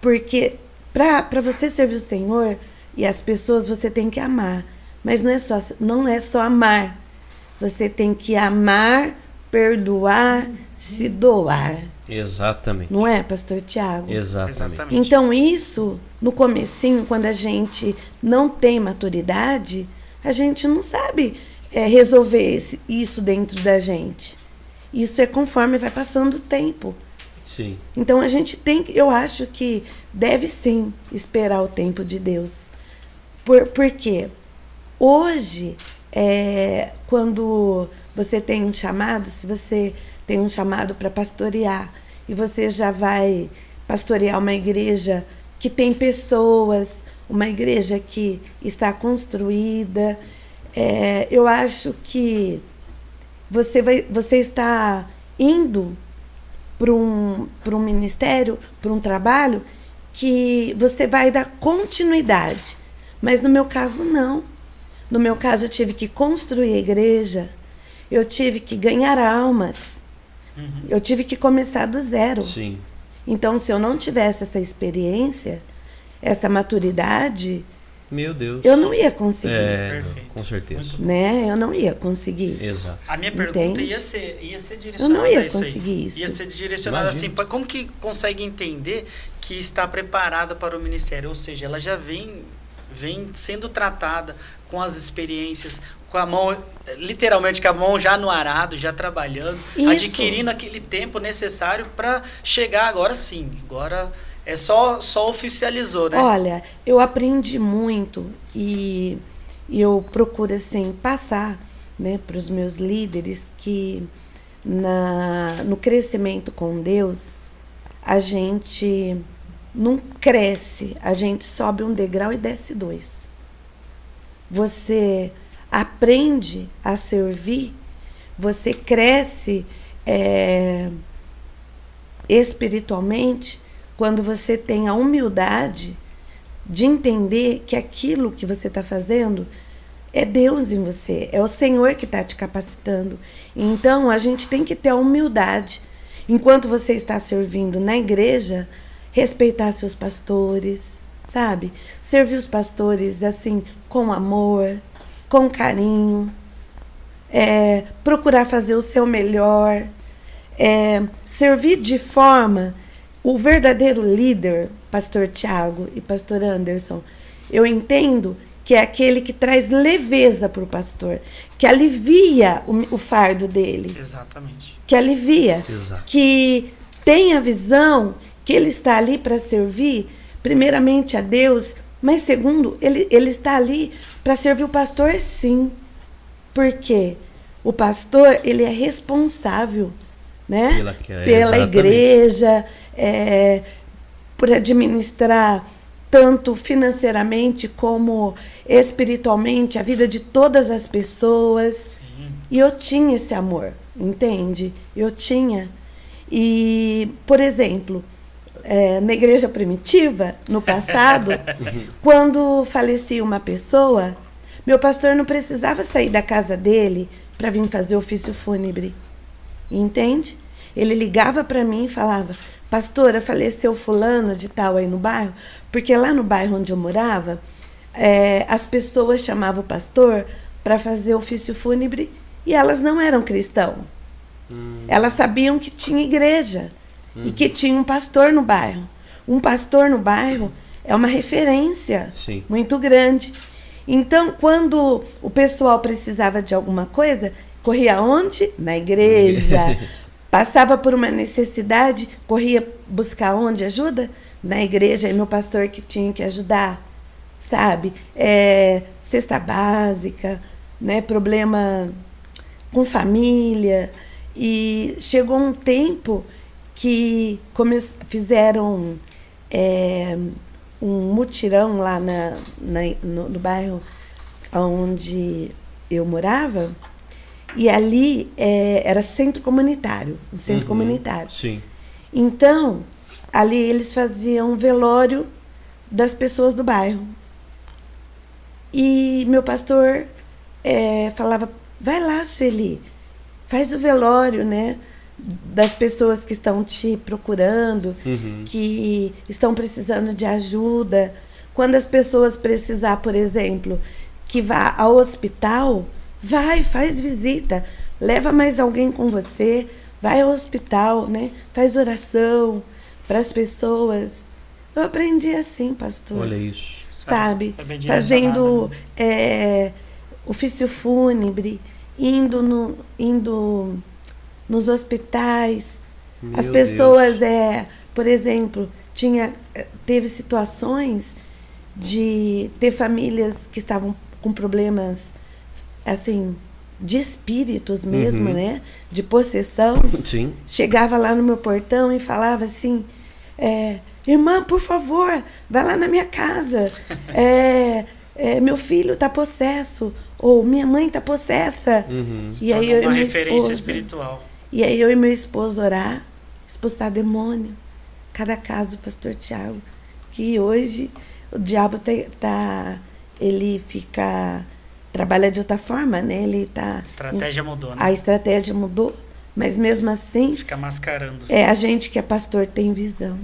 Porque para você servir o Senhor e as pessoas, você tem que amar. Mas não é só amar. Você tem que amar, perdoar, se doar. Exatamente. Não é, pastor Tiago? Exatamente. Então isso, no comecinho, quando a gente não tem maturidade, a gente não sabe resolver isso dentro da gente. Isso é conforme vai passando o tempo. Sim. Então a gente eu acho que deve sim esperar o tempo de Deus. Por quê? Hoje, quando você tem um chamado, se você tem um chamado para pastorear, e você já vai pastorear uma igreja que tem pessoas, uma igreja que está construída, eu acho que você está indo para um ministério, para um trabalho, que você vai dar continuidade. Mas no meu caso, não. No meu caso, eu tive que construir a igreja, eu tive que ganhar almas, eu tive que começar do zero. Sim. Então, se eu não tivesse essa experiência, essa maturidade, meu Deus, eu não ia conseguir. Perfeito. Com certeza. Né? Eu não ia conseguir. Exato. A minha pergunta ia ser direcionada eu não ia a isso conseguir aí. isso. Ia ser direcionada assim, como que consegue entender que está preparada para o ministério? Ou seja, ela já vem sendo tratada com as experiências, com a mão, literalmente com a mão já no arado, já trabalhando, Isso. adquirindo aquele tempo necessário para chegar agora sim. Agora é só oficializou, né? Olha, eu aprendi muito e eu procuro assim passar, né, para os meus líderes que no crescimento com Deus a gente não cresce, a gente sobe um degrau e desce dois. Você aprende a servir, você cresce espiritualmente quando você tem a humildade de entender que aquilo que você está fazendo é Deus em você, é o Senhor que está te capacitando. Então, a gente tem que ter a humildade. Enquanto você está servindo na igreja, respeitar seus pastores, sabe? Servir os pastores, assim, com amor, com carinho, procurar fazer o seu melhor, servir de forma... O verdadeiro líder, pastor Tiago e pastor Anderson, eu entendo que é aquele que traz leveza para o pastor, que alivia o fardo dele. Exatamente. Que alivia. Exato. Que tem a visão que ele está ali para servir, primeiramente a Deus, mas segundo, ele está ali para servir o pastor, sim. Por quê? O pastor, ele é responsável, né? Pela igreja, por administrar tanto financeiramente como espiritualmente a vida de todas as pessoas. Sim. E eu tinha esse amor, entende? Eu tinha. E, por exemplo, na igreja primitiva, no passado, quando falecia uma pessoa, meu pastor não precisava sair da casa dele para vir fazer ofício fúnebre. Entende? Ele ligava para mim e falava: pastora, faleceu fulano de tal aí no bairro, porque lá no bairro onde eu morava, as pessoas chamavam o pastor para fazer ofício fúnebre e elas não eram cristãos. Elas sabiam que tinha igreja e que tinha um pastor no bairro. Um pastor no bairro é uma referência Sim. muito grande. Então, quando o pessoal precisava de alguma coisa, corria onde? Na igreja. Passava por uma necessidade, corria buscar onde? Ajuda? Na igreja, e meu pastor que tinha que ajudar, sabe? Cesta básica, né? Problema com família. E chegou um tempo que fizeram um mutirão lá no bairro onde eu morava, E ali era centro comunitário, um centro comunitário. Sim. Então, ali eles faziam velório das pessoas do bairro. E meu pastor falava, vai lá, Sueli, faz o velório, né? Das pessoas que estão te procurando, que estão precisando de ajuda. Quando as pessoas precisar, por exemplo, que vá ao hospital, vai, faz visita, leva mais alguém com você, vai ao hospital, né? Faz oração para as pessoas. Eu aprendi assim, pastor. Olha isso. Sabe? Fazendo ofício fúnebre, indo nos hospitais. Meu As pessoas, Deus. por exemplo, teve situações de ter famílias que estavam com problemas, assim, de espíritos mesmo, né? De possessão. Sim. Chegava lá no meu portão e falava assim, irmã, por favor, vai lá na minha casa. Meu filho está possesso, ou minha mãe está possessa. E aí uma referência espiritual. E aí eu e meu esposo orar, expulsar demônio. Cada caso, pastor Tiago, que hoje o diabo ele trabalha de outra forma, né? A estratégia mudou, né? A estratégia mudou, mas mesmo assim... Fica mascarando. A gente que é pastor tem visão.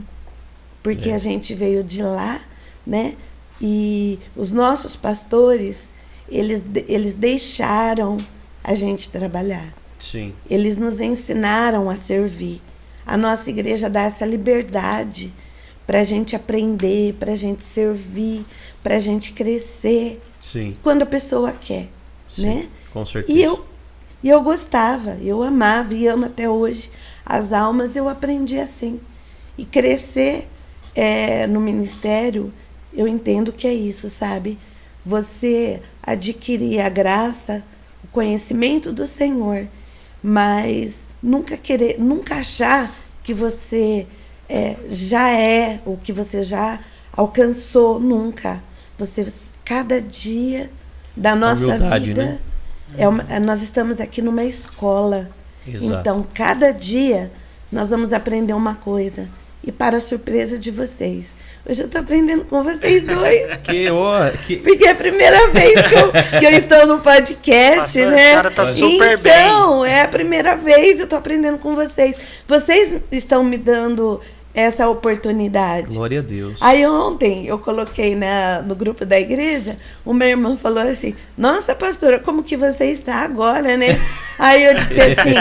Porque a gente veio de lá, né? E os nossos pastores, eles deixaram a gente trabalhar. Sim. Eles nos ensinaram a servir. A nossa igreja dá essa liberdade para a gente aprender, para a gente servir, para a gente crescer. Sim. Quando a pessoa quer, Sim, né? com certeza. E eu gostava, eu amava e amo até hoje as almas. Eu aprendi assim. E crescer no ministério, eu entendo que é isso, sabe? Você adquirir a graça, o conhecimento do Senhor, mas nunca achar que você já o que você já alcançou, nunca. Cada dia da nossa humildade, vida, né? nós estamos aqui numa escola. Exato. Então, cada dia nós vamos aprender uma coisa. E para a surpresa de vocês, hoje eu estou aprendendo com vocês dois. Porque é a primeira vez que eu estou no podcast, pastor, né? A senhora tá super bem. Então, é a primeira vez que eu estou aprendendo com vocês. Vocês estão me dando essa oportunidade. Glória a Deus. Aí ontem eu coloquei no grupo da igreja, uma irmã falou assim, nossa pastora, como que você está agora, né? Aí eu disse assim,